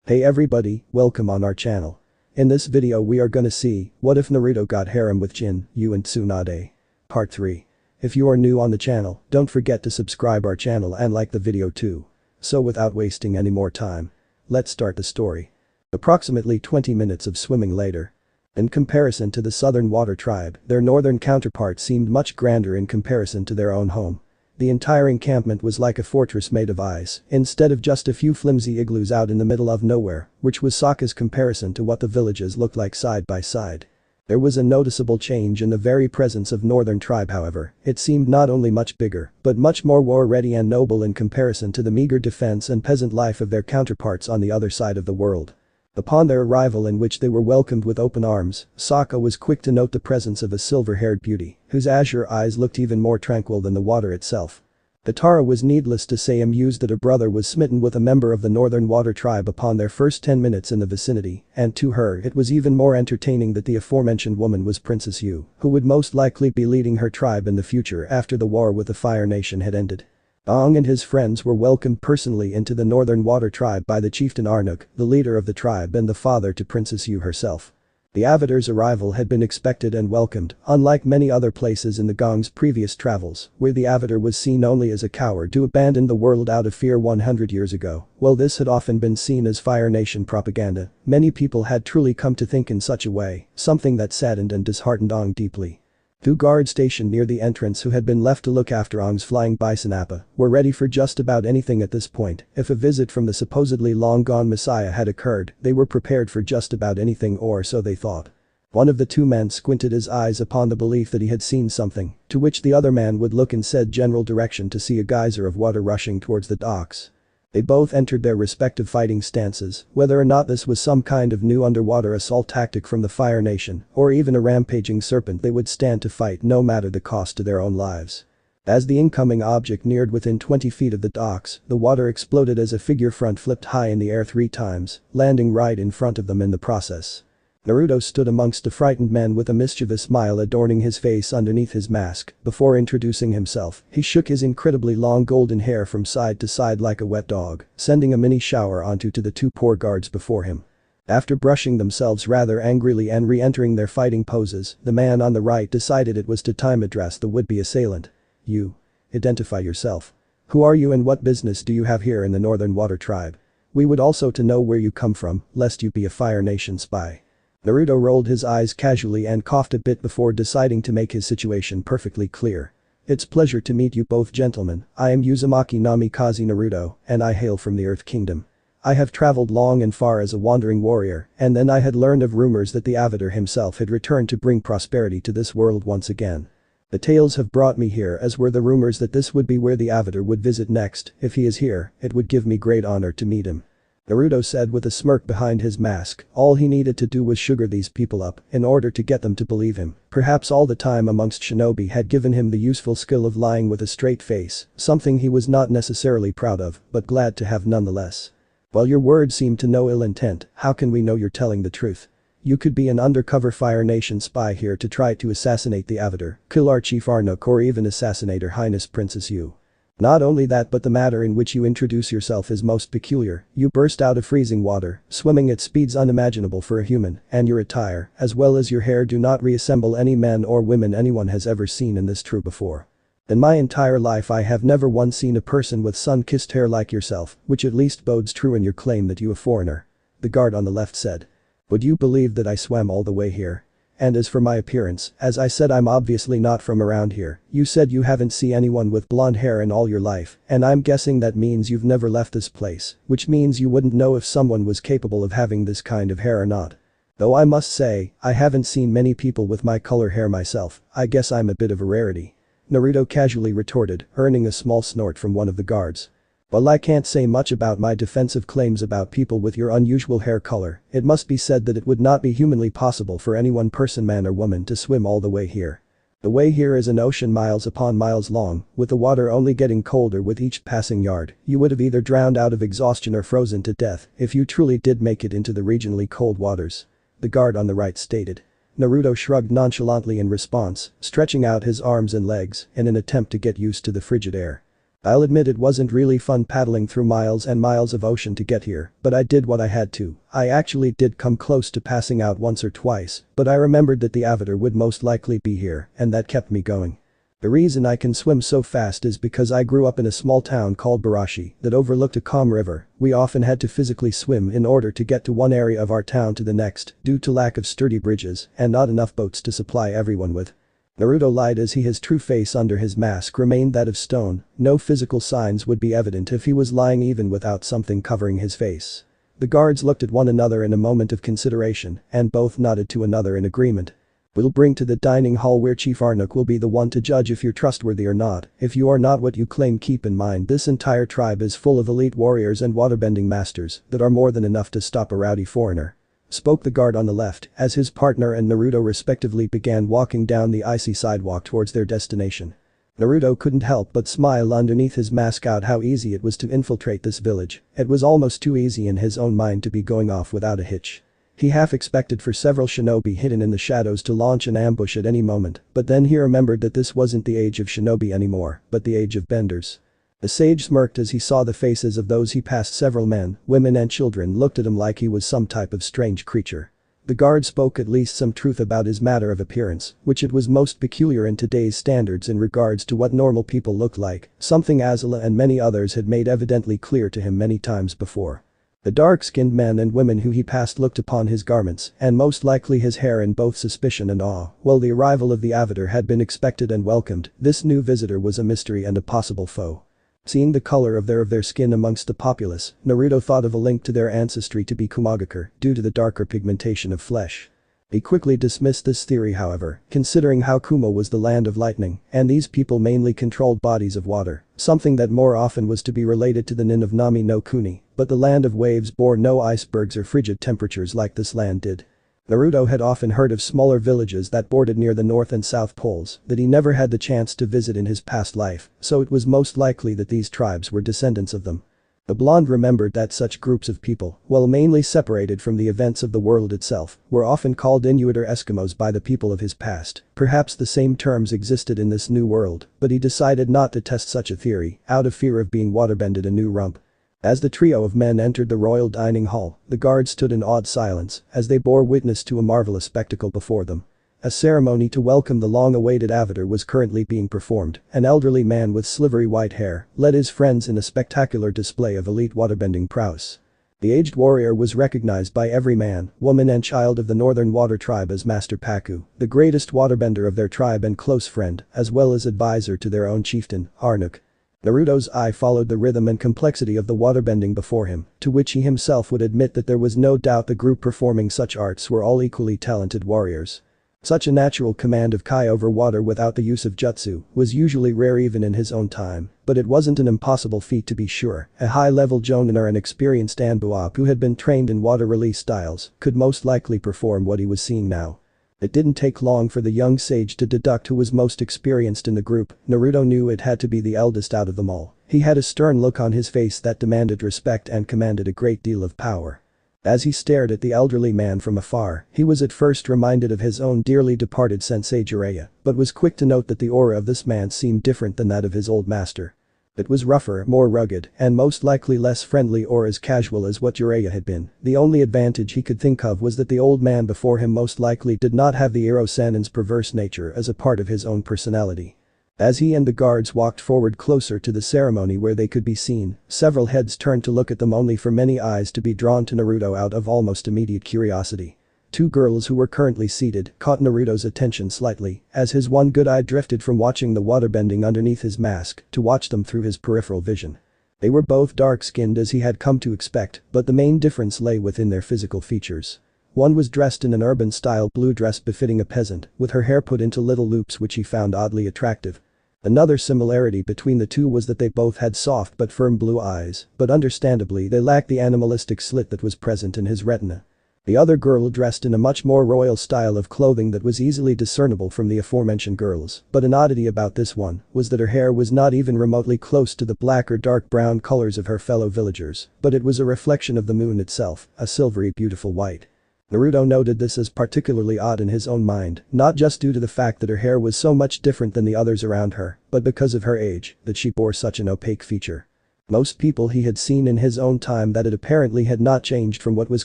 Hey everybody, welcome on our channel. In this video we are gonna see, what if Naruto got harem with Jin, Yu and Tsunade? Part 3. If you are new on the channel, don't forget to subscribe our channel and like the video too. So without wasting any more time, let's start the story. Approximately 20 minutes of swimming later. In comparison to the Southern Water Tribe, their northern counterpart seemed much grander in comparison to their own home. The entire encampment was like a fortress made of ice, instead of just a few flimsy igloos out in the middle of nowhere, which was Sokka's comparison to what the villages looked like side by side. There was a noticeable change in the very presence of Northern Tribe however, it seemed not only much bigger, but much more war-ready and noble in comparison to the meager defense and peasant life of their counterparts on the other side of the world. Upon their arrival in which they were welcomed with open arms, Sokka was quick to note the presence of a silver-haired beauty, whose azure eyes looked even more tranquil than the water itself. Katara was needless to say amused that her brother was smitten with a member of the Northern Water Tribe upon their first 10 minutes in the vicinity, and to her it was even more entertaining that the aforementioned woman was Princess Yu, who would most likely be leading her tribe in the future after the war with the Fire Nation had ended. Aang and his friends were welcomed personally into the Northern Water Tribe by the chieftain Arnuk, the leader of the tribe and the father to Princess Yu herself. The Avatar's arrival had been expected and welcomed, unlike many other places in the Gong's previous travels, where the Avatar was seen only as a coward who abandoned the world out of fear 100 years ago. While this had often been seen as Fire Nation propaganda, many people had truly come to think in such a way, something that saddened and disheartened Aang deeply. Two guards stationed near the entrance who had been left to look after Aang's flying bison Appa were ready for just about anything at this point. If a visit from the supposedly long-gone messiah had occurred, they were prepared for just about anything, or so they thought. One of the two men squinted his eyes upon the belief that he had seen something, to which the other man would look in said general direction to see a geyser of water rushing towards the docks. They both entered their respective fighting stances, whether or not this was some kind of new underwater assault tactic from the Fire Nation, or even a rampaging serpent, they would stand to fight no matter the cost to their own lives. As the incoming object neared within 20 feet of the docks, the water exploded as a figure front flipped high in the air 3 times, landing right in front of them in the process. Naruto stood amongst the frightened men with a mischievous smile adorning his face underneath his mask. Before introducing himself, he shook his incredibly long golden hair from side to side like a wet dog, sending a mini shower onto the two poor guards before him. After brushing themselves rather angrily and re-entering their fighting poses, the man on the right decided it was time to address the would-be assailant. You. Identify yourself. Who are you and what business do you have here in the Northern Water Tribe? We would also to know where you come from, lest you be a Fire Nation spy. Naruto rolled his eyes casually and coughed a bit before deciding to make his situation perfectly clear. It's pleasure to meet you both gentlemen, I am Uzumaki Namikaze Naruto, and I hail from the Earth Kingdom. I have traveled long and far as a wandering warrior, and then I had learned of rumors that the Avatar himself had returned to bring prosperity to this world once again. The tales have brought me here, as were the rumors that this would be where the Avatar would visit next. If he is here, it would give me great honor to meet him. Naruto said with a smirk behind his mask. All he needed to do was sugar these people up in order to get them to believe him. Perhaps all the time amongst shinobi had given him the useful skill of lying with a straight face, something he was not necessarily proud of, but glad to have nonetheless. While your words seem to no ill intent, how can we know you're telling the truth? You could be an undercover Fire Nation spy here to try to assassinate the Avatar, kill our Chief Arnuk, or even assassinate Her Highness Princess Yu. Not only that, but the manner in which you introduce yourself is most peculiar. You burst out of freezing water, swimming at speeds unimaginable for a human, and your attire, as well as your hair, do not resemble any men or women anyone has ever seen in this true before. In my entire life I have never once seen a person with sun-kissed hair like yourself, which at least bodes true in your claim that you a foreigner. The guard on the left said. Would you believe that I swam all the way here? And as for my appearance, as I said, I'm obviously not from around here. You said you haven't seen anyone with blonde hair in all your life, and I'm guessing that means you've never left this place, which means you wouldn't know if someone was capable of having this kind of hair or not. Though I must say, I haven't seen many people with my color hair myself, I guess I'm a bit of a rarity. Naruto casually retorted, earning a small snort from one of the guards. While I can't say much about my defensive claims about people with your unusual hair color, it must be said that it would not be humanly possible for any one person, man or woman, to swim all the way here. The way here is an ocean miles upon miles long, with the water only getting colder with each passing yard. You would have either drowned out of exhaustion or frozen to death if you truly did make it into the regionally cold waters. The guard on the right stated. Naruto shrugged nonchalantly in response, stretching out his arms and legs in an attempt to get used to the frigid air. I'll admit it wasn't really fun paddling through miles and miles of ocean to get here, but I did what I had to. I actually did come close to passing out once or twice, but I remembered that the avatar would most likely be here, and that kept me going. The reason I can swim so fast is because I grew up in a small town called Barashi that overlooked a calm river. We often had to physically swim in order to get to one area of our town to the next due to lack of sturdy bridges and not enough boats to supply everyone with. Naruto lied as his true face under his mask remained that of stone. No physical signs would be evident if he was lying even without something covering his face. The guards looked at one another in a moment of consideration and both nodded to another in agreement. We'll bring to the dining hall where Chief Arnuk will be the one to judge if you're trustworthy or not. If you are not what you claim, keep in mind this entire tribe is full of elite warriors and waterbending masters that are more than enough to stop a rowdy foreigner. Spoke the guard on the left as his partner and Naruto respectively began walking down the icy sidewalk towards their destination. Naruto couldn't help but smile underneath his mask out how easy it was to infiltrate this village. It was almost too easy in his own mind to be going off without a hitch. He half expected for several shinobi hidden in the shadows to launch an ambush at any moment, but then he remembered that this wasn't the age of shinobi anymore, but the age of benders. The sage smirked as he saw the faces of those he passed. Several men, women and children looked at him like he was some type of strange creature. The guard spoke at least some truth about his matter of appearance, which it was most peculiar in today's standards in regards to what normal people look like, something Azula and many others had made evidently clear to him many times before. The dark-skinned men and women who he passed looked upon his garments and most likely his hair in both suspicion and awe. While the arrival of the avatar had been expected and welcomed, this new visitor was a mystery and a possible foe. Seeing the color of their skin amongst the populace, Naruto thought of a link to their ancestry to be Kumagakure due to the darker pigmentation of flesh. He quickly dismissed this theory however, considering how Kumo was the land of lightning, and these people mainly controlled bodies of water, something that more often was to be related to the Nin of Nami no Kuni, but the land of waves bore no icebergs or frigid temperatures like this land did. Naruto had often heard of smaller villages that bordered near the north and south poles that he never had the chance to visit in his past life, so it was most likely that these tribes were descendants of them. The blonde remembered that such groups of people, while mainly separated from the events of the world itself, were often called Inuit or Eskimos by the people of his past. Perhaps the same terms existed in this new world, but he decided not to test such a theory, out of fear of being waterbended a new rump. As the trio of men entered the royal dining hall, the guards stood in awed silence as they bore witness to a marvelous spectacle before them. A ceremony to welcome the long-awaited avatar was currently being performed. An elderly man with slivery white hair led his friends in a spectacular display of elite waterbending prowess. The aged warrior was recognized by every man, woman and child of the Northern Water Tribe as Master Paku, the greatest waterbender of their tribe and close friend, as well as advisor to their own chieftain, Arnuk. Naruto's eye followed the rhythm and complexity of the waterbending before him, to which he himself would admit that there was no doubt the group performing such arts were all equally talented warriors. Such a natural command of Kai over water without the use of jutsu was usually rare even in his own time, but it wasn't an impossible feat to be sure. A high-level jonin or an experienced Anbuop who had been trained in water release styles could most likely perform what he was seeing now. It didn't take long for the young sage to deduct who was most experienced in the group. Naruto knew it had to be the eldest out of them all. He had a stern look on his face that demanded respect and commanded a great deal of power. As he stared at the elderly man from afar, he was at first reminded of his own dearly departed sensei Jiraiya, but was quick to note that the aura of this man seemed different than that of his old master. It was rougher, more rugged, and most likely less friendly or as casual as what Jiraiya had been. The only advantage he could think of was that the old man before him most likely did not have the Iro Sanin's perverse nature as a part of his own personality. As he and the guards walked forward closer to the ceremony where they could be seen, several heads turned to look at them only for many eyes to be drawn to Naruto out of almost immediate curiosity. Two girls who were currently seated caught Naruto's attention slightly, as his one good eye drifted from watching the waterbending underneath his mask to watch them through his peripheral vision. They were both dark-skinned as he had come to expect, but the main difference lay within their physical features. One was dressed in an urban-style blue dress befitting a peasant, with her hair put into little loops which he found oddly attractive. Another similarity between the two was that they both had soft but firm blue eyes, but understandably they lacked the animalistic slit that was present in his retina. The other girl dressed in a much more royal style of clothing that was easily discernible from the aforementioned girls, but an oddity about this one was that her hair was not even remotely close to the black or dark brown colors of her fellow villagers, but it was a reflection of the moon itself, a silvery beautiful white. Naruto noted this as particularly odd in his own mind, not just due to the fact that her hair was so much different than the others around her, but because of her age, that she bore such an opaque feature. Most people he had seen in his own time that it apparently had not changed from what was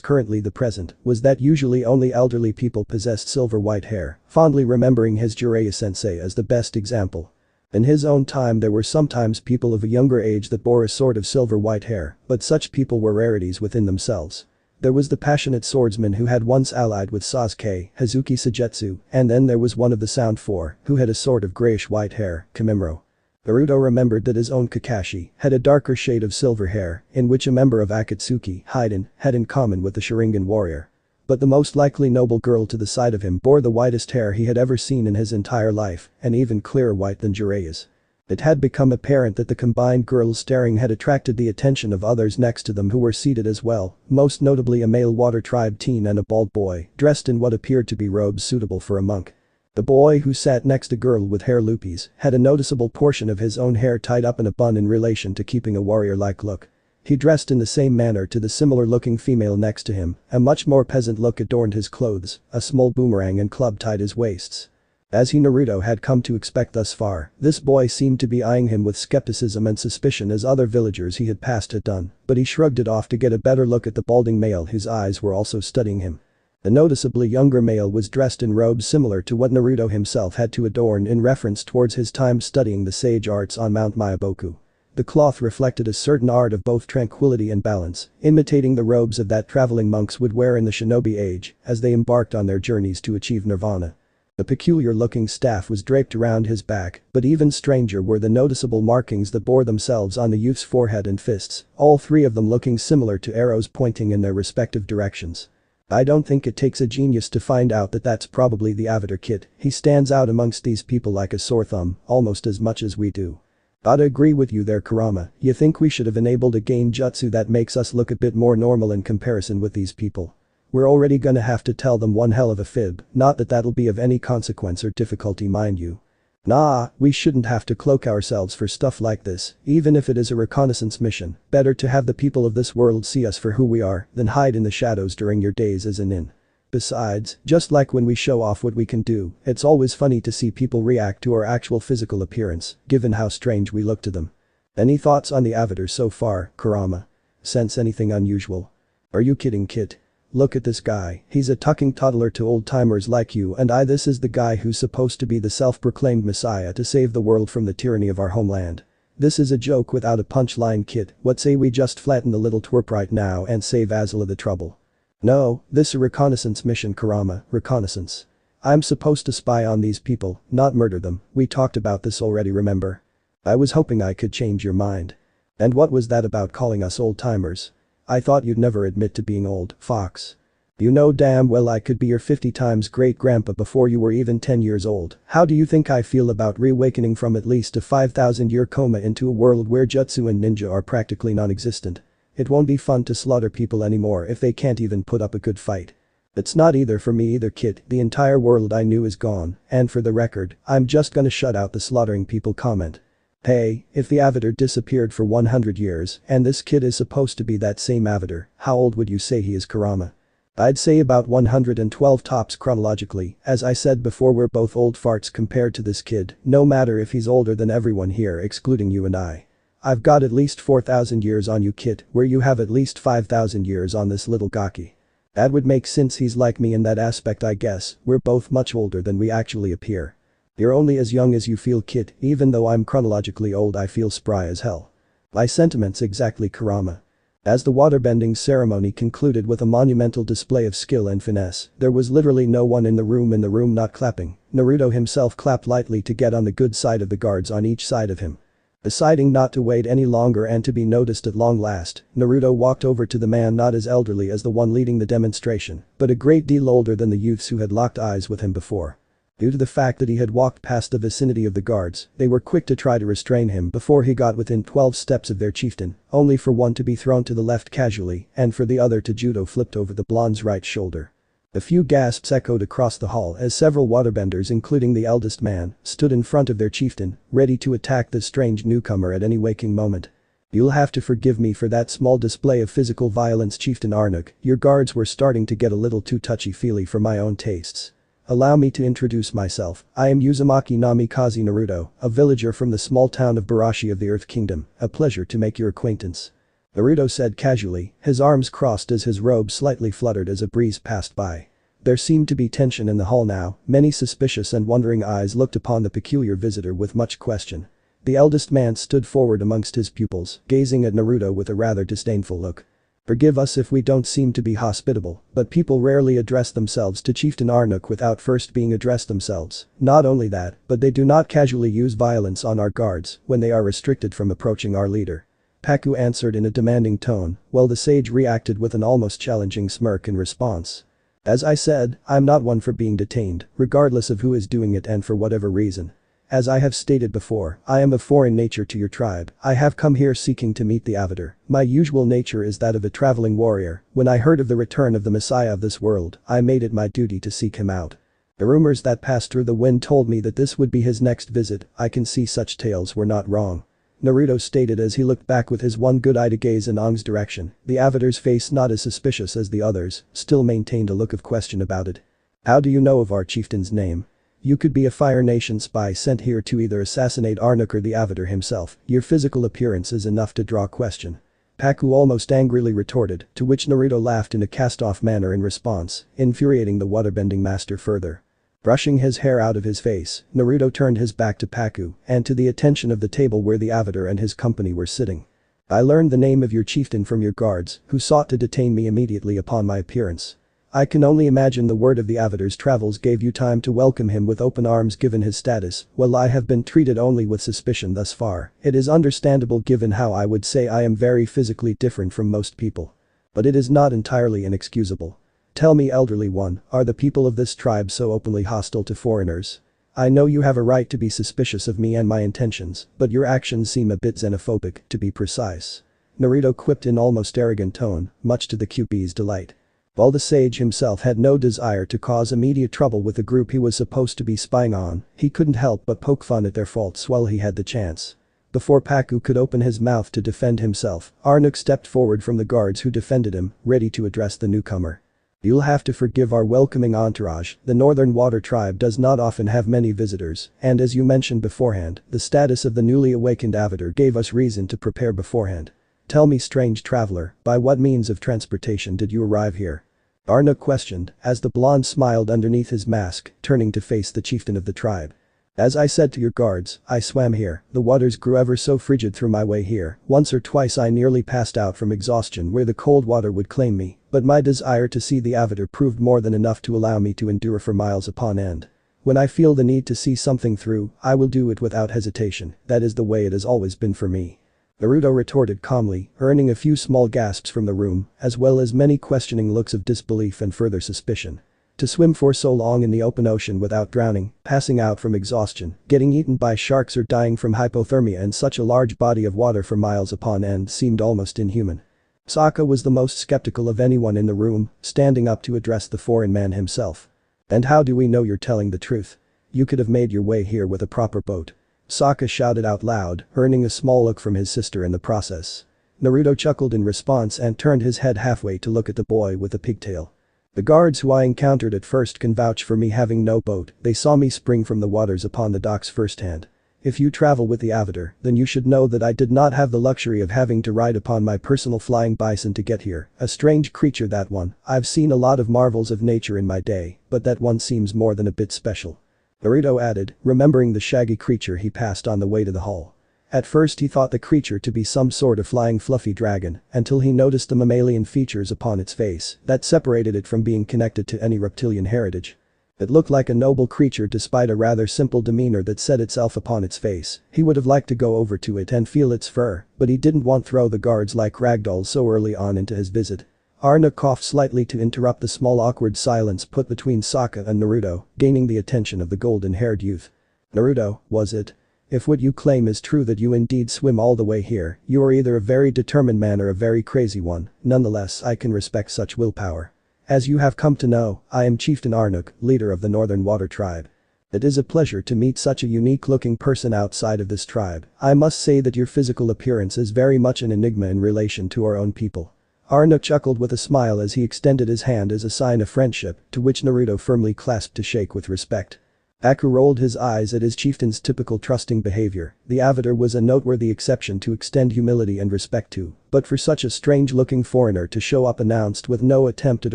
currently the present was that usually only elderly people possessed silver white hair, fondly remembering his Jiraiya-sensei as the best example. In his own time there were sometimes people of a younger age that bore a sort of silver white hair, but such people were rarities within themselves. There was the passionate swordsman who had once allied with Sasuke, Hazuki Suigetsu, and then there was one of the Sound Four, who had a sort of grayish white hair, Kimimaro. Naruto remembered that his own Kakashi had a darker shade of silver hair, in which a member of Akatsuki, Haiden, had in common with the Sharingan warrior. But the most likely noble girl to the side of him bore the whitest hair he had ever seen in his entire life, and even clearer white than Jiraiya's. It had become apparent that the combined girls staring had attracted the attention of others next to them who were seated as well, most notably a male Water Tribe teen and a bald boy, dressed in what appeared to be robes suitable for a monk. The boy who sat next to girl with hair loopies had a noticeable portion of his own hair tied up in a bun in relation to keeping a warrior-like look. He dressed in the same manner to the similar-looking female next to him, a much more peasant look adorned his clothes, a small boomerang and club tied his waists. As Naruto had come to expect thus far, this boy seemed to be eyeing him with skepticism and suspicion as other villagers he had passed had done, but he shrugged it off to get a better look at the balding male whose eyes were also studying him. The noticeably younger male was dressed in robes similar to what Naruto himself had to adorn in reference towards his time studying the sage arts on Mount Myaboku. The cloth reflected a certain art of both tranquility and balance, imitating the robes of that traveling monks would wear in the shinobi age as they embarked on their journeys to achieve nirvana. A peculiar-looking staff was draped around his back, but even stranger were the noticeable markings that bore themselves on the youth's forehead and fists, all three of them looking similar to arrows pointing in their respective directions. I don't think it takes a genius to find out that that's probably the Avatar kid. He stands out amongst these people like a sore thumb, almost as much as we do. I'd agree with you there, Kurama. You think we should have enabled a genjutsu that makes us look a bit more normal in comparison with these people. We're already gonna have to tell them one hell of a fib, not that that'll be of any consequence or difficulty mind you. Nah, we shouldn't have to cloak ourselves for stuff like this, even if it is a reconnaissance mission. Better to have the people of this world see us for who we are than hide in the shadows during your days as a nin. Besides, just like when we show off what we can do, it's always funny to see people react to our actual physical appearance, given how strange we look to them. Any thoughts on the Avatar so far, Kurama? Sense anything unusual? Are you kidding, kid? Look at this guy, he's a talking toddler to old-timers like you and I. This is the guy who's supposed to be the self-proclaimed messiah to save the world from the tyranny of our homeland. This is a joke without a punchline, kid. What say we just flatten the little twerp right now and save Azula the trouble? No, this a reconnaissance mission, Kurama, reconnaissance. I'm supposed to spy on these people, not murder them. We talked about this already, remember? I was hoping I could change your mind. And what was that about calling us old-timers? I thought you'd never admit to being old, Fox. You know damn well I could be your 50 times great-grandpa before you were even 10 years old. How do you think I feel about reawakening from at least a 5,000-year coma into a world where jutsu and ninja are practically non-existent? It won't be fun to slaughter people anymore if they can't even put up a good fight. It's not either for me either, kid. The entire world I knew is gone, and for the record, I'm just gonna shut out the slaughtering people comment. Hey, if the Avatar disappeared for 100 years and this kid is supposed to be that same Avatar, how old would you say he is, Kurama? I'd say about 112 tops chronologically. As I said before, we're both old farts compared to this kid, no matter if he's older than everyone here excluding you and I. I've got at least 4,000 years on you, kid, where you have at least 5,000 years on this little gaki. That would make sense, he's like me in that aspect, I guess. We're both much older than we actually appear. You're only as young as you feel, kid. Even though I'm chronologically old, I feel spry as hell. My sentiments exactly, Kurama. As the waterbending ceremony concluded with a monumental display of skill and finesse, there was literally no one in the room not clapping. Naruto himself clapped lightly to get on the good side of the guards on each side of him. Deciding not to wait any longer and to be noticed at long last, Naruto walked over to the man not as elderly as the one leading the demonstration, but a great deal older than the youths who had locked eyes with him before. Due to the fact that he had walked past the vicinity of the guards, they were quick to try to restrain him before he got within 12 steps of their chieftain, only for one to be thrown to the left casually and for the other to judo flipped over the blonde's right shoulder. A few gasps echoed across the hall as several waterbenders, including the eldest man, stood in front of their chieftain, ready to attack this strange newcomer at any waking moment. You'll have to forgive me for that small display of physical violence, Chieftain Arnuk. Your guards were starting to get a little too touchy-feely for my own tastes. Allow me to introduce myself. I am Uzumaki Namikaze Naruto, a villager from the small town of Barashi of the Earth Kingdom. A pleasure to make your acquaintance. Naruto said casually, his arms crossed as his robe slightly fluttered as a breeze passed by. There seemed to be tension in the hall now, many suspicious and wondering eyes looked upon the peculiar visitor with much question. The eldest man stood forward amongst his pupils, gazing at Naruto with a rather disdainful look. Forgive us if we don't seem to be hospitable, but people rarely address themselves to Chieftain Arnuk without first being addressed themselves. Not only that, but they do not casually use violence on our guards when they are restricted from approaching our leader. Paku answered in a demanding tone, while the sage reacted with an almost challenging smirk in response. As I said, I'm not one for being detained, regardless of who is doing it and for whatever reason. As I have stated before, I am of foreign nature to your tribe. I have come here seeking to meet the Avatar. My usual nature is that of a traveling warrior. When I heard of the return of the Messiah of this world, I made it my duty to seek him out. The rumors that passed through the wind told me that this would be his next visit. I can see such tales were not wrong. Naruto stated as he looked back with his one good eye to gaze in Aang's direction. The Avatar's face, not as suspicious as the others, still maintained a look of question about it. How do you know of our chieftain's name? You could be a Fire Nation spy sent here to either assassinate Arnuk or the Avatar himself. Your physical appearance is enough to draw question. Paku almost angrily retorted, to which Naruto laughed in a cast-off manner in response, infuriating the waterbending master further. Brushing his hair out of his face, Naruto turned his back to Paku and to the attention of the table where the Avatar and his company were sitting. I learned the name of your chieftain from your guards, who sought to detain me immediately upon my appearance. I can only imagine the word of the Avatar's travels gave you time to welcome him with open arms given his status. While I have been treated only with suspicion thus far, it is understandable given how I would say I am very physically different from most people. But it is not entirely inexcusable. Tell me, elderly one, are the people of this tribe so openly hostile to foreigners? I know you have a right to be suspicious of me and my intentions, but your actions seem a bit xenophobic, to be precise. Naruto quipped in almost arrogant tone, much to the QP's delight. While the sage himself had no desire to cause immediate trouble with the group he was supposed to be spying on, he couldn't help but poke fun at their faults while he had the chance. Before Paku could open his mouth to defend himself, Arnuk stepped forward from the guards who defended him, ready to address the newcomer. You'll have to forgive our welcoming entourage. The Northern Water Tribe does not often have many visitors, and as you mentioned beforehand, the status of the newly awakened Avatar gave us reason to prepare beforehand. Tell me, strange traveler, by what means of transportation did you arrive here? Arnuk questioned, as the blonde smiled underneath his mask, turning to face the chieftain of the tribe. As I said to your guards, I swam here. The waters grew ever so frigid through my way here. Once or twice I nearly passed out from exhaustion where the cold water would claim me, but my desire to see the Avatar proved more than enough to allow me to endure for miles upon end. When I feel the need to see something through, I will do it without hesitation. That is the way it has always been for me. Naruto retorted calmly, earning a few small gasps from the room, as well as many questioning looks of disbelief and further suspicion. To swim for so long in the open ocean without drowning, passing out from exhaustion, getting eaten by sharks or dying from hypothermia in such a large body of water for miles upon end seemed almost inhuman. Sokka was the most skeptical of anyone in the room, standing up to address the foreign man himself. And how do we know you're telling the truth? You could have made your way here with a proper boat. Sokka shouted out loud, earning a small look from his sister in the process. Naruto chuckled in response and turned his head halfway to look at the boy with the pigtail. The guards who I encountered at first can vouch for me having no boat. They saw me spring from the waters upon the docks firsthand. If you travel with the Avatar, then you should know that I did not have the luxury of having to ride upon my personal flying bison to get here. A strange creature, that one. I've seen a lot of marvels of nature in my day, but that one seems more than a bit special. Naruto added, remembering the shaggy creature he passed on the way to the hall. At first he thought the creature to be some sort of flying fluffy dragon, until he noticed the mammalian features upon its face that separated it from being connected to any reptilian heritage. It looked like a noble creature despite a rather simple demeanor that set itself upon its face. He would have liked to go over to it and feel its fur, but he didn't want to throw the guards like ragdolls so early on into his visit. Arnuk coughed slightly to interrupt the small awkward silence put between Sokka and Naruto, gaining the attention of the golden-haired youth. Naruto, was it? If what you claim is true that you indeed swim all the way here, you are either a very determined man or a very crazy one. Nonetheless, I can respect such willpower. As you have come to know, I am Chieftain Arnuk, leader of the Northern Water Tribe. It is a pleasure to meet such a unique-looking person outside of this tribe. I must say that your physical appearance is very much an enigma in relation to our own people." Arnuk chuckled with a smile as he extended his hand as a sign of friendship, to which Naruto firmly clasped to shake with respect. Paku rolled his eyes at his chieftain's typical trusting behavior. The avatar was a noteworthy exception to extend humility and respect to, but for such a strange-looking foreigner to show up announced with no attempt at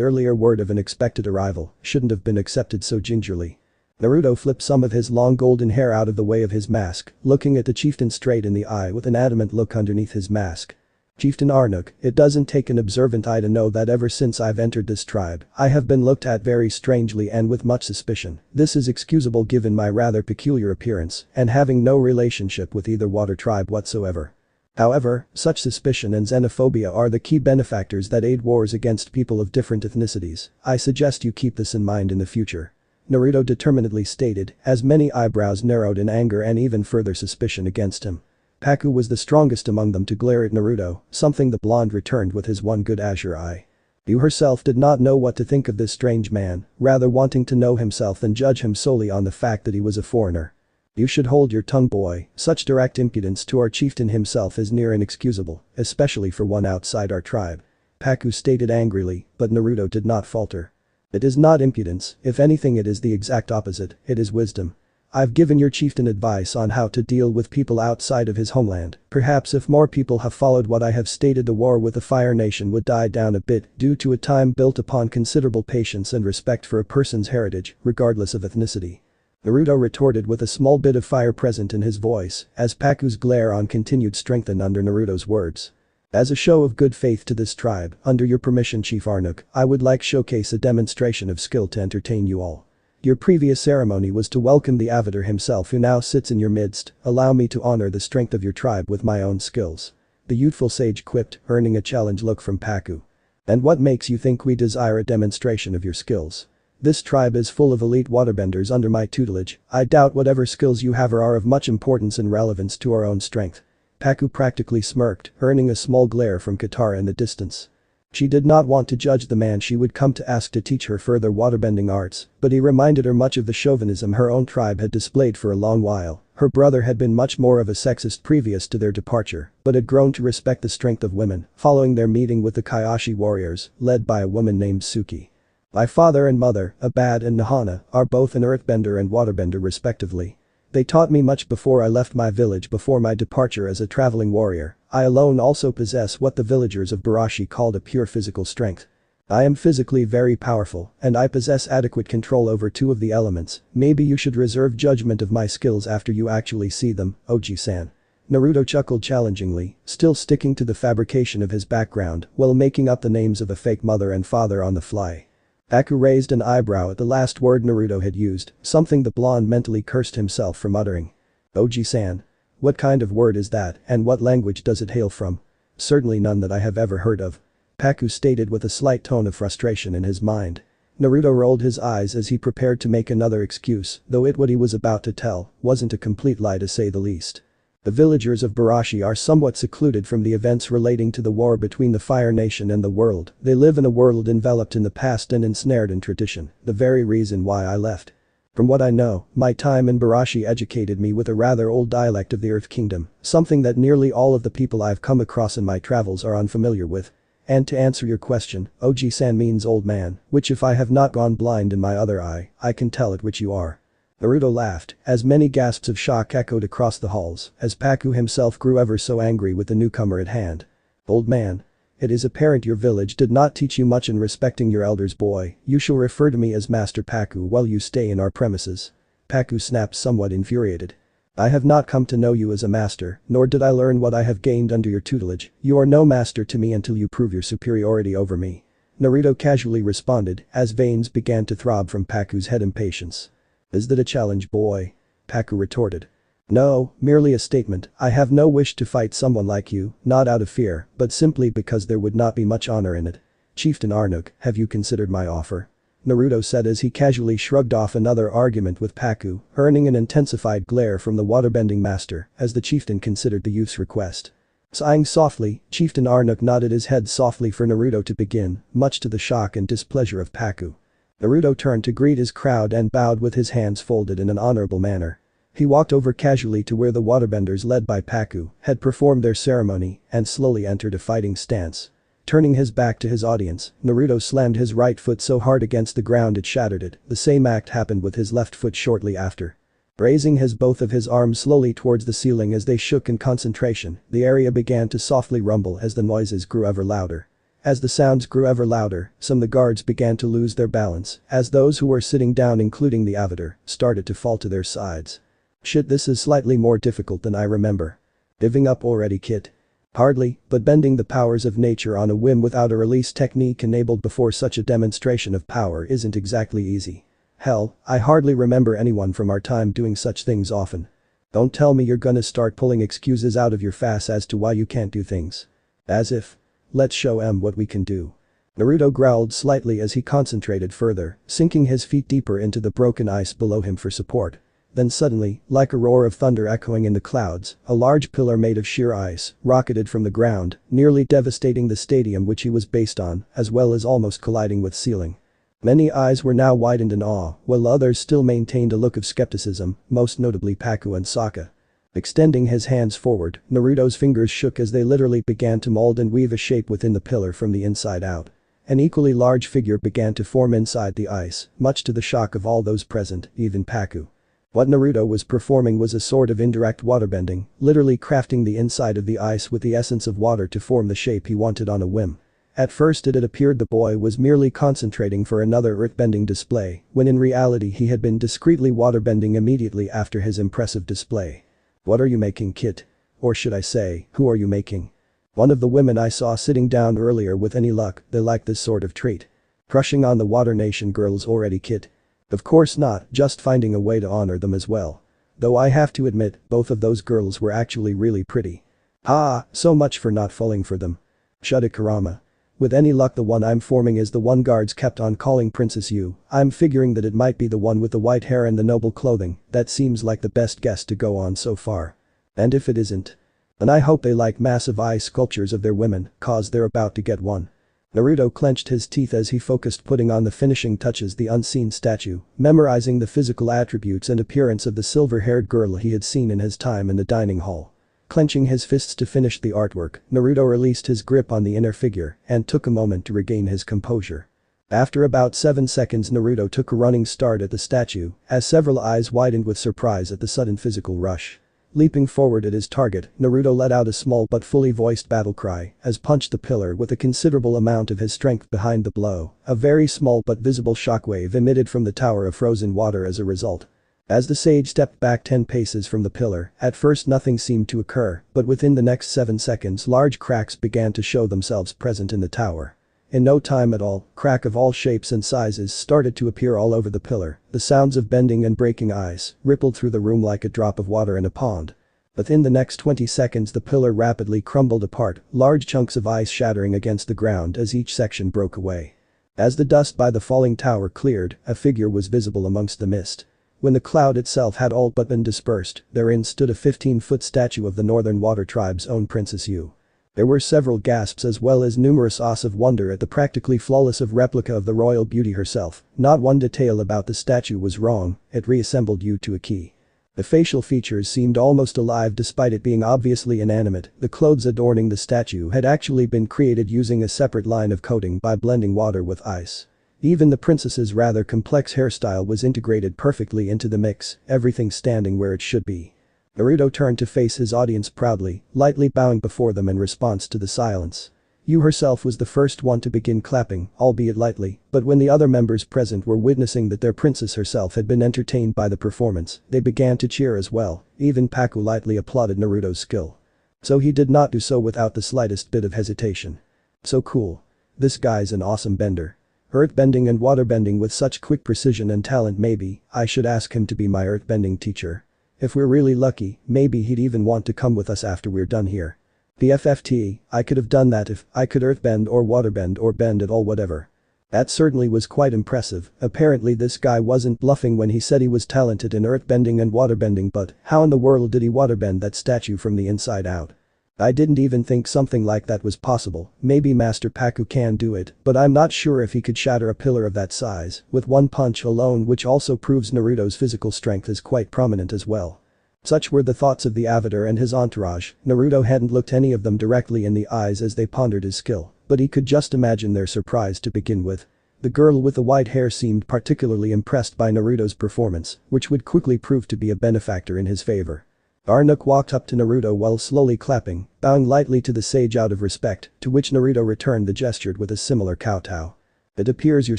earlier word of an expected arrival shouldn't have been accepted so gingerly. Naruto flipped some of his long golden hair out of the way of his mask, looking at the chieftain straight in the eye with an adamant look underneath his mask. "Chieftain Arnuk, it doesn't take an observant eye to know that ever since I've entered this tribe, I have been looked at very strangely and with much suspicion. This is excusable given my rather peculiar appearance and having no relationship with either water tribe whatsoever. However, such suspicion and xenophobia are the key benefactors that aid wars against people of different ethnicities. I suggest you keep this in mind in the future," Naruto determinedly stated, as many eyebrows narrowed in anger and even further suspicion against him. Paku was the strongest among them to glare at Naruto, something the blonde returned with his one good azure eye. You herself did not know what to think of this strange man, rather wanting to know himself than judge him solely on the fact that he was a foreigner. "You should hold your tongue, boy, such direct impudence to our chieftain himself is near inexcusable, especially for one outside our tribe," Paku stated angrily, but Naruto did not falter. "It is not impudence, if anything it is the exact opposite, it is wisdom. I've given your chieftain advice on how to deal with people outside of his homeland. Perhaps if more people have followed what I have stated, the war with the Fire Nation would die down a bit due to a time built upon considerable patience and respect for a person's heritage, regardless of ethnicity," Naruto retorted with a small bit of fire present in his voice as Paku's glare on continued strengthened under Naruto's words. "As a show of good faith to this tribe, under your permission, Chief Arnuk, I would like showcase a demonstration of skill to entertain you all. Your previous ceremony was to welcome the avatar himself who now sits in your midst. Allow me to honor the strength of your tribe with my own skills," the youthful sage quipped, earning a challenge look from Paku. "And what makes you think we desire a demonstration of your skills? This tribe is full of elite waterbenders under my tutelage. I doubt whatever skills you have are of much importance and relevance to our own strength." Paku practically smirked, earning a small glare from Katara in the distance. She did not want to judge the man she would come to ask to teach her further waterbending arts, but he reminded her much of the chauvinism her own tribe had displayed for a long while. Her brother had been much more of a sexist previous to their departure, but had grown to respect the strength of women, following their meeting with the Kaioshin warriors, led by a woman named Suki. "My father and mother, Abad and Nahana, are both an earthbender and waterbender respectively. They taught me much before I left my village before my departure as a traveling warrior. I alone also possess what the villagers of Barashi called a pure physical strength. I am physically very powerful, and I possess adequate control over two of the elements. Maybe you should reserve judgment of my skills after you actually see them, Oji-san." Naruto chuckled challengingly, still sticking to the fabrication of his background while making up the names of a fake mother and father on the fly. Paku raised an eyebrow at the last word Naruto had used, something the blonde mentally cursed himself from uttering. "Oji-san? What kind of word is that and what language does it hail from?" "Certainly none that I have ever heard of," Paku stated with a slight tone of frustration in his mind. Naruto rolled his eyes as he prepared to make another excuse, though what he was about to tell wasn't a complete lie to say the least. The villagers of Barashi are somewhat secluded from the events relating to the war between the Fire Nation and the world. They live in a world enveloped in the past and ensnared in tradition, the very reason why I left. From what I know, my time in Barashi educated me with a rather old dialect of the Earth Kingdom, something that nearly all of the people I've come across in my travels are unfamiliar with. And to answer your question, Oji-san means old man, which if I have not gone blind in my other eye, I can tell at which you are." Naruto laughed, as many gasps of shock echoed across the halls, as Paku himself grew ever so angry with the newcomer at hand. "Old man. It is apparent your village did not teach you much in respecting your elders, boy. You shall refer to me as Master Paku while you stay in our premises." Paku snapped, somewhat infuriated. "I have not come to know you as a master, nor did I learn what I have gained under your tutelage. You are no master to me until you prove your superiority over me," Naruto casually responded, as veins began to throb from Paku's head impatience. "Is that a challenge, boy?" Paku retorted. "No, merely a statement. I have no wish to fight someone like you, not out of fear, but simply because there would not be much honor in it. Chieftain Arnuk, have you considered my offer?" Naruto said as he casually shrugged off another argument with Paku, earning an intensified glare from the waterbending master as the chieftain considered the youth's request. Sighing softly, Chieftain Arnuk nodded his head softly for Naruto to begin, much to the shock and displeasure of Paku. Naruto turned to greet his crowd and bowed with his hands folded in an honorable manner. He walked over casually to where the waterbenders led by Paku had performed their ceremony and slowly entered a fighting stance. Turning his back to his audience, Naruto slammed his right foot so hard against the ground it shattered it. The same act happened with his left foot shortly after. Raising both of his arms slowly towards the ceiling as they shook in concentration, the area began to softly rumble as the noises grew ever louder. As the sounds grew ever louder, some of the guards began to lose their balance, as those who were sitting down including the avatar, started to fall to their sides. Shit, this is slightly more difficult than I remember. Giving up already, kid? Hardly, but bending the powers of nature on a whim without a release technique enabled before such a demonstration of power isn't exactly easy. Hell, I hardly remember anyone from our time doing such things often. Don't tell me you're gonna start pulling excuses out of your face as to why you can't do things. As if. Let's show em what we can do. Naruto growled slightly as he concentrated further, sinking his feet deeper into the broken ice below him for support. Then suddenly, like a roar of thunder echoing in the clouds, a large pillar made of sheer ice rocketed from the ground, nearly devastating the stadium which he was based on, as well as almost colliding with ceiling. Many eyes were now widened in awe, while others still maintained a look of skepticism, most notably Paku and Sokka. Extending his hands forward, Naruto's fingers shook as they literally began to mold and weave a shape within the pillar from the inside out. An equally large figure began to form inside the ice, much to the shock of all those present, even Paku. What Naruto was performing was a sort of indirect waterbending, literally crafting the inside of the ice with the essence of water to form the shape he wanted on a whim. At first it had appeared the boy was merely concentrating for another earthbending display, when in reality he had been discreetly waterbending immediately after his impressive display. What are you making, kid? Or should I say, who are you making? One of the women I saw sitting down earlier, with any luck, they like this sort of treat. Crushing on the Water Nation girls already, kid? Of course not, just finding a way to honor them as well. Though I have to admit, both of those girls were actually really pretty. So much for not falling for them. Shut it, Kurama. With any luck the one I'm forming is the one guards kept on calling Princess Yu. I'm figuring that it might be the one with the white hair and the noble clothing. That seems like the best guess to go on so far. And if it isn't? Then I hope they like massive ice sculptures of their women, cause they're about to get one. Naruto clenched his teeth as he focused putting on the finishing touches the unseen statue, memorizing the physical attributes and appearance of the silver-haired girl he had seen in his time in the dining hall. Clenching his fists to finish the artwork, Naruto released his grip on the inner figure and took a moment to regain his composure. After about 7 seconds Naruto took a running start at the statue, as several eyes widened with surprise at the sudden physical rush. Leaping forward at his target, Naruto let out a small but fully voiced battle cry as punched the pillar with a considerable amount of his strength behind the blow. A very small but visible shockwave emitted from the tower of frozen water as a result. As the sage stepped back 10 paces from the pillar, at first nothing seemed to occur, but within the next 7 seconds large cracks began to show themselves present in the tower. In no time at all, crack of all shapes and sizes started to appear all over the pillar. The sounds of bending and breaking ice rippled through the room like a drop of water in a pond. Within the next 20 seconds the pillar rapidly crumbled apart, large chunks of ice shattering against the ground as each section broke away. As the dust by the falling tower cleared, a figure was visible amongst the mist. When the cloud itself had all but been dispersed, therein stood a 15-foot statue of the Northern Water Tribe's own Princess Yu. There were several gasps as well as numerous ahs of wonder at the practically flawless replica of the royal beauty herself. Not one detail about the statue was wrong, it reassembled Yu to a key. The facial features seemed almost alive despite it being obviously inanimate. The clothes adorning the statue had actually been created using a separate line of coating by blending water with ice. Even the princess's rather complex hairstyle was integrated perfectly into the mix, everything standing where it should be. Naruto turned to face his audience proudly, lightly bowing before them in response to the silence. Yu herself was the first one to begin clapping, albeit lightly, but when the other members present were witnessing that their princess herself had been entertained by the performance, they began to cheer as well. Even Paku lightly applauded Naruto's skill. So he did not do so without the slightest bit of hesitation. So cool. This guy's an awesome bender. Earthbending and waterbending with such quick precision and talent. Maybe I should ask him to be my earthbending teacher. If we're really lucky, maybe he'd even want to come with us after we're done here. BFFT, I could have done that if I could earthbend or waterbend or bend at all, whatever. That certainly was quite impressive. Apparently this guy wasn't bluffing when he said he was talented in earthbending and waterbending, but how in the world did he waterbend that statue from the inside out? I didn't even think something like that was possible. Maybe Master Paku can do it, but I'm not sure if he could shatter a pillar of that size with one punch alone, which also proves Naruto's physical strength is quite prominent as well. Such were the thoughts of the Avatar and his entourage. Naruto hadn't looked any of them directly in the eyes as they pondered his skill, but he could just imagine their surprise to begin with. The girl with the white hair seemed particularly impressed by Naruto's performance, which would quickly prove to be a benefactor in his favor. Arnuk walked up to Naruto while slowly clapping, bowing lightly to the sage out of respect, to which Naruto returned the gesture with a similar kowtow. It appears your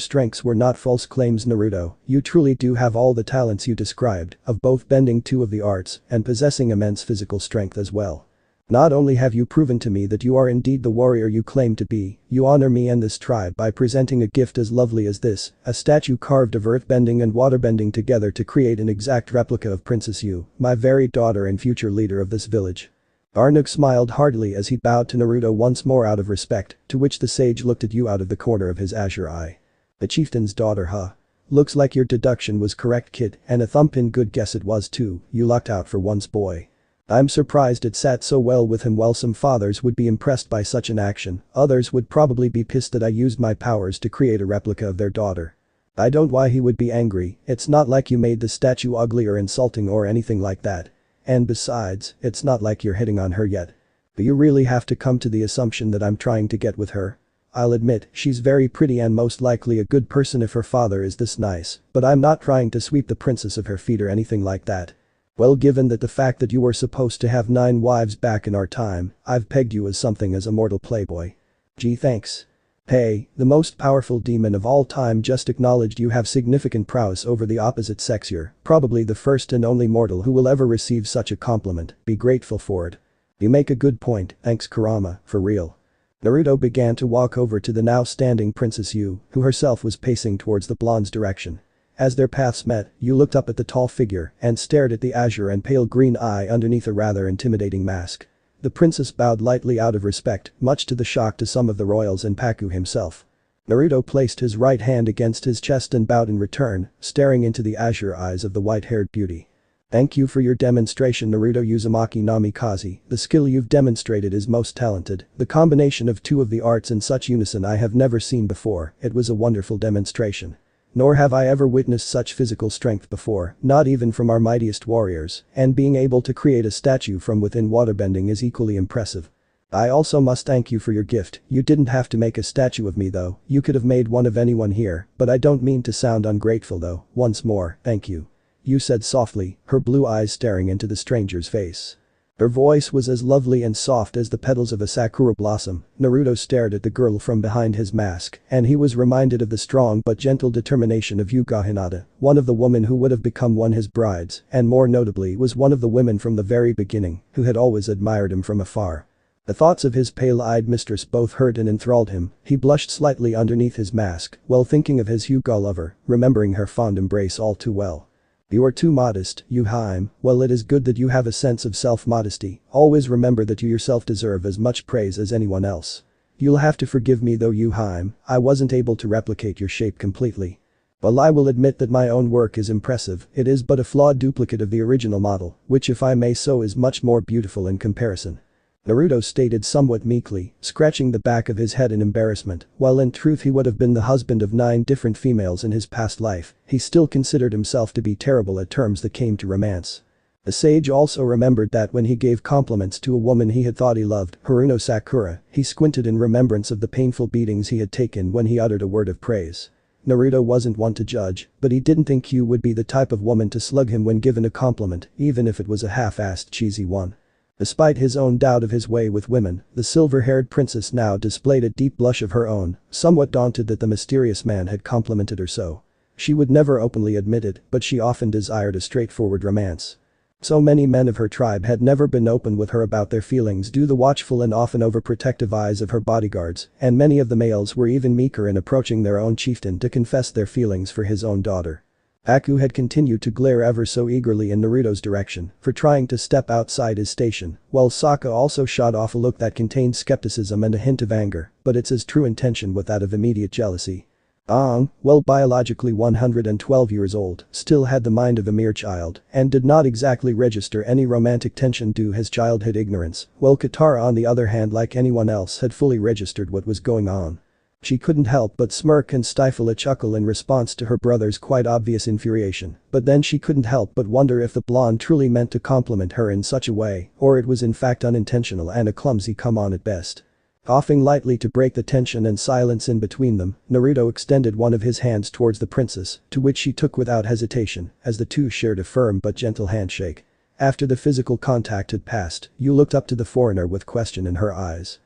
strengths were not false claims, Naruto. You truly do have all the talents you described, of both bending two of the arts and possessing immense physical strength as well. Not only have you proven to me that you are indeed the warrior you claim to be, you honor me and this tribe by presenting a gift as lovely as this, a statue carved of earthbending and waterbending together to create an exact replica of Princess Yu, my very daughter and future leader of this village. Arnuk smiled heartily as he bowed to Naruto once more out of respect, to which the sage looked at you out of the corner of his azure eye. The chieftain's daughter, huh? Looks like your deduction was correct, kid, and a thumpin' good guess it was too. You lucked out for once, boy. I'm surprised it sat so well with him. While some fathers would be impressed by such an action, others would probably be pissed that I used my powers to create a replica of their daughter. I don't why he would be angry. It's not like you made the statue ugly or insulting or anything like that. And besides, it's not like you're hitting on her yet. But you really have to come to the assumption that I'm trying to get with her. I'll admit, she's very pretty and most likely a good person if her father is this nice, but I'm not trying to sweep the princess of her feet or anything like that. Well, given that the fact that you were supposed to have 9 wives back in our time, I've pegged you as something as a mortal playboy. Gee, thanks. Hey, the most powerful demon of all time just acknowledged you have significant prowess over the opposite sex. You're probably the first and only mortal who will ever receive such a compliment. Be grateful for it. You make a good point, thanks Kurama, for real. Naruto began to walk over to the now standing Princess Yu, who herself was pacing towards the blonde's direction. As their paths met, Yu looked up at the tall figure and stared at the azure and pale green eye underneath a rather intimidating mask. The princess bowed lightly out of respect, much to the shock to some of the royals and Paku himself. Naruto placed his right hand against his chest and bowed in return, staring into the azure eyes of the white-haired beauty. Thank you for your demonstration, Naruto Uzumaki Namikaze. The skill you've demonstrated is most talented. The combination of two of the arts in such unison I have never seen before. It was a wonderful demonstration. Nor have I ever witnessed such physical strength before, not even from our mightiest warriors, and being able to create a statue from within waterbending is equally impressive. I also must thank you for your gift. You didn't have to make a statue of me though, you could have made one of anyone here, but I don't mean to sound ungrateful though. Once more, thank you. Yu said softly, her blue eyes staring into the stranger's face. Her voice was as lovely and soft as the petals of a sakura blossom. Naruto stared at the girl from behind his mask, and he was reminded of the strong but gentle determination of Yuka Hinata, one of the women who would have become his brides, and more notably was one of the women from the very beginning, who had always admired him from afar. The thoughts of his pale-eyed mistress both hurt and enthralled him. He blushed slightly underneath his mask, while thinking of his Yuka lover, remembering her fond embrace all too well. You are too modest, NaruHarem. Well, it is good that you have a sense of self-modesty. Always remember that you yourself deserve as much praise as anyone else. You'll have to forgive me though, NaruHarem, I wasn't able to replicate your shape completely. While I will admit that my own work is impressive, it is but a flawed duplicate of the original model, which if I may so is much more beautiful in comparison. Naruto stated somewhat meekly, scratching the back of his head in embarrassment. While in truth he would have been the husband of 9 different females in his past life, he still considered himself to be terrible at terms that came to romance. The sage also remembered that when he gave compliments to a woman he had thought he loved, Haruno Sakura, he squinted in remembrance of the painful beatings he had taken when he uttered a word of praise. Naruto wasn't one to judge, but he didn't think Yu would be the type of woman to slug him when given a compliment, even if it was a half-assed cheesy one. Despite his own doubt of his way with women, the silver-haired princess now displayed a deep blush of her own, somewhat daunted that the mysterious man had complimented her so. She would never openly admit it, but she often desired a straightforward romance. So many men of her tribe had never been open with her about their feelings due to the watchful and often overprotective eyes of her bodyguards, and many of the males were even meeker in approaching their own chieftain to confess their feelings for his own daughter. Aku had continued to glare ever so eagerly in Naruto's direction for trying to step outside his station, while Sokka also shot off a look that contained skepticism and a hint of anger, but it's his true intention with that of immediate jealousy. Well, biologically 112 years old, still had the mind of a mere child and did not exactly register any romantic tension due his childhood ignorance, while Katara on the other hand like anyone else had fully registered what was going on. She couldn't help but smirk and stifle a chuckle in response to her brother's quite obvious infuriation, but then she couldn't help but wonder if the blonde truly meant to compliment her in such a way, or it was in fact unintentional and a clumsy come on at best. Coughing lightly to break the tension and silence in between them, Naruto extended one of his hands towards the princess, to which she took without hesitation, as the two shared a firm but gentle handshake. After the physical contact had passed, Yu looked up to the foreigner with question in her eyes.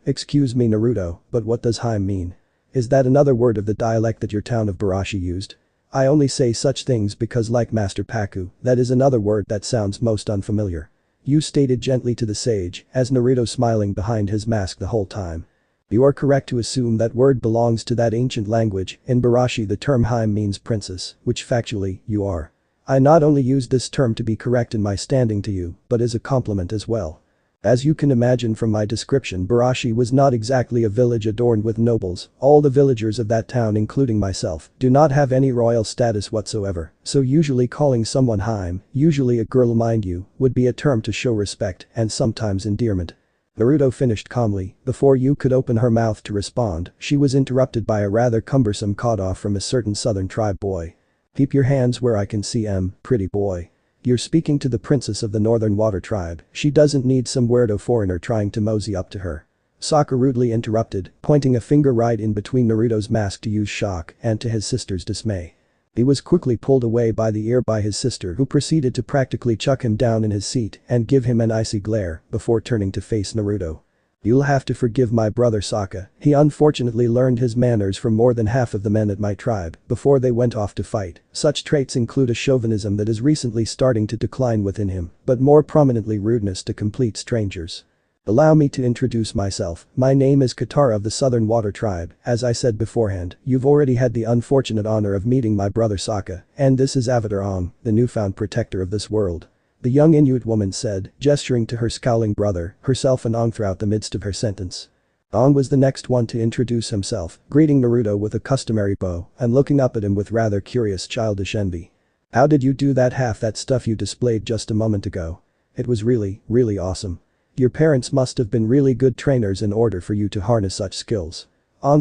Excuse me Naruto, but what does Harem mean? Is that another word of the dialect that your town of Barashi used? I only say such things because like Master Paku, that is another word that sounds most unfamiliar. Yu stated gently to the sage, as Naruto smiling behind his mask the whole time. You are correct to assume that word belongs to that ancient language, in Barashi the term Harem means princess, which factually, you are. I not only used this term to be correct in my standing to you, but as a compliment as well. As you can imagine from my description, Barashi was not exactly a village adorned with nobles. All the villagers of that town including myself do not have any royal status whatsoever, so usually calling someone Harem, usually a girl mind you, would be a term to show respect and sometimes endearment. Naruto finished calmly. Before Yu could open her mouth to respond, she was interrupted by a rather cumbersome cut-off from a certain southern tribe boy. Keep your hands where I can see 'em, pretty boy. You're speaking to the princess of the Northern Water Tribe, she doesn't need some weirdo foreigner trying to mosey up to her. Sokka rudely interrupted, pointing a finger right in between Naruto's mask to Yu's shock and to his sister's dismay. He was quickly pulled away by the ear by his sister who proceeded to practically chuck him down in his seat and give him an icy glare before turning to face Naruto. You'll have to forgive my brother Sokka, he unfortunately learned his manners from more than half of the men at my tribe before they went off to fight. Such traits include a chauvinism that is recently starting to decline within him, but more prominently rudeness to complete strangers. Allow me to introduce myself, my name is Katara of the Southern Water Tribe, as I said beforehand, you've already had the unfortunate honor of meeting my brother Sokka, and this is Avatar, the newfound protector of this world. The young Inuit woman said, gesturing to her scowling brother, herself and throughout the midst of her sentence. Was the next one to introduce himself, greeting Naruto with a customary bow and looking up at him with rather curious childish envy. How did you do that stuff you displayed just a moment ago? It was really awesome. Your parents must have been really good trainers in order for you to harness such skills.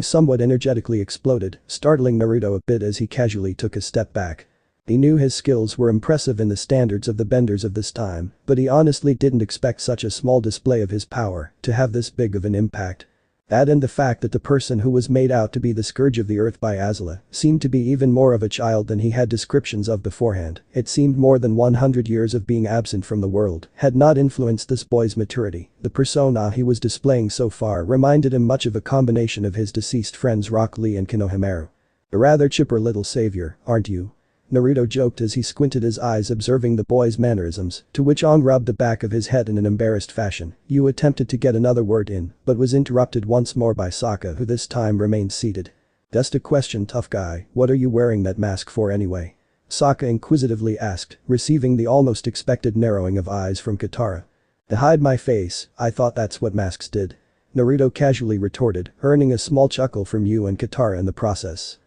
Somewhat energetically exploded, startling Naruto a bit as he casually took a step back. He knew his skills were impressive in the standards of the benders of this time, but he honestly didn't expect such a small display of his power to have this big of an impact. That and the fact that the person who was made out to be the scourge of the earth by Azula seemed to be even more of a child than he had descriptions of beforehand. It seemed more than 100 years of being absent from the world had not influenced this boy's maturity. The persona he was displaying so far reminded him much of a combination of his deceased friends Rock Lee and Konohamaru. A rather chipper little savior, aren't you? Naruto joked as he squinted his eyes observing the boy's mannerisms, to which rubbed the back of his head in an embarrassed fashion. Yu attempted to get another word in, but was interrupted once more by Sokka who this time remained seated. Just a question tough guy, what are you wearing that mask for anyway? Sokka inquisitively asked, receiving the almost expected narrowing of eyes from Katara. To hide my face, I thought that's what masks did. Naruto casually retorted, earning a small chuckle from Yu and Katara in the process.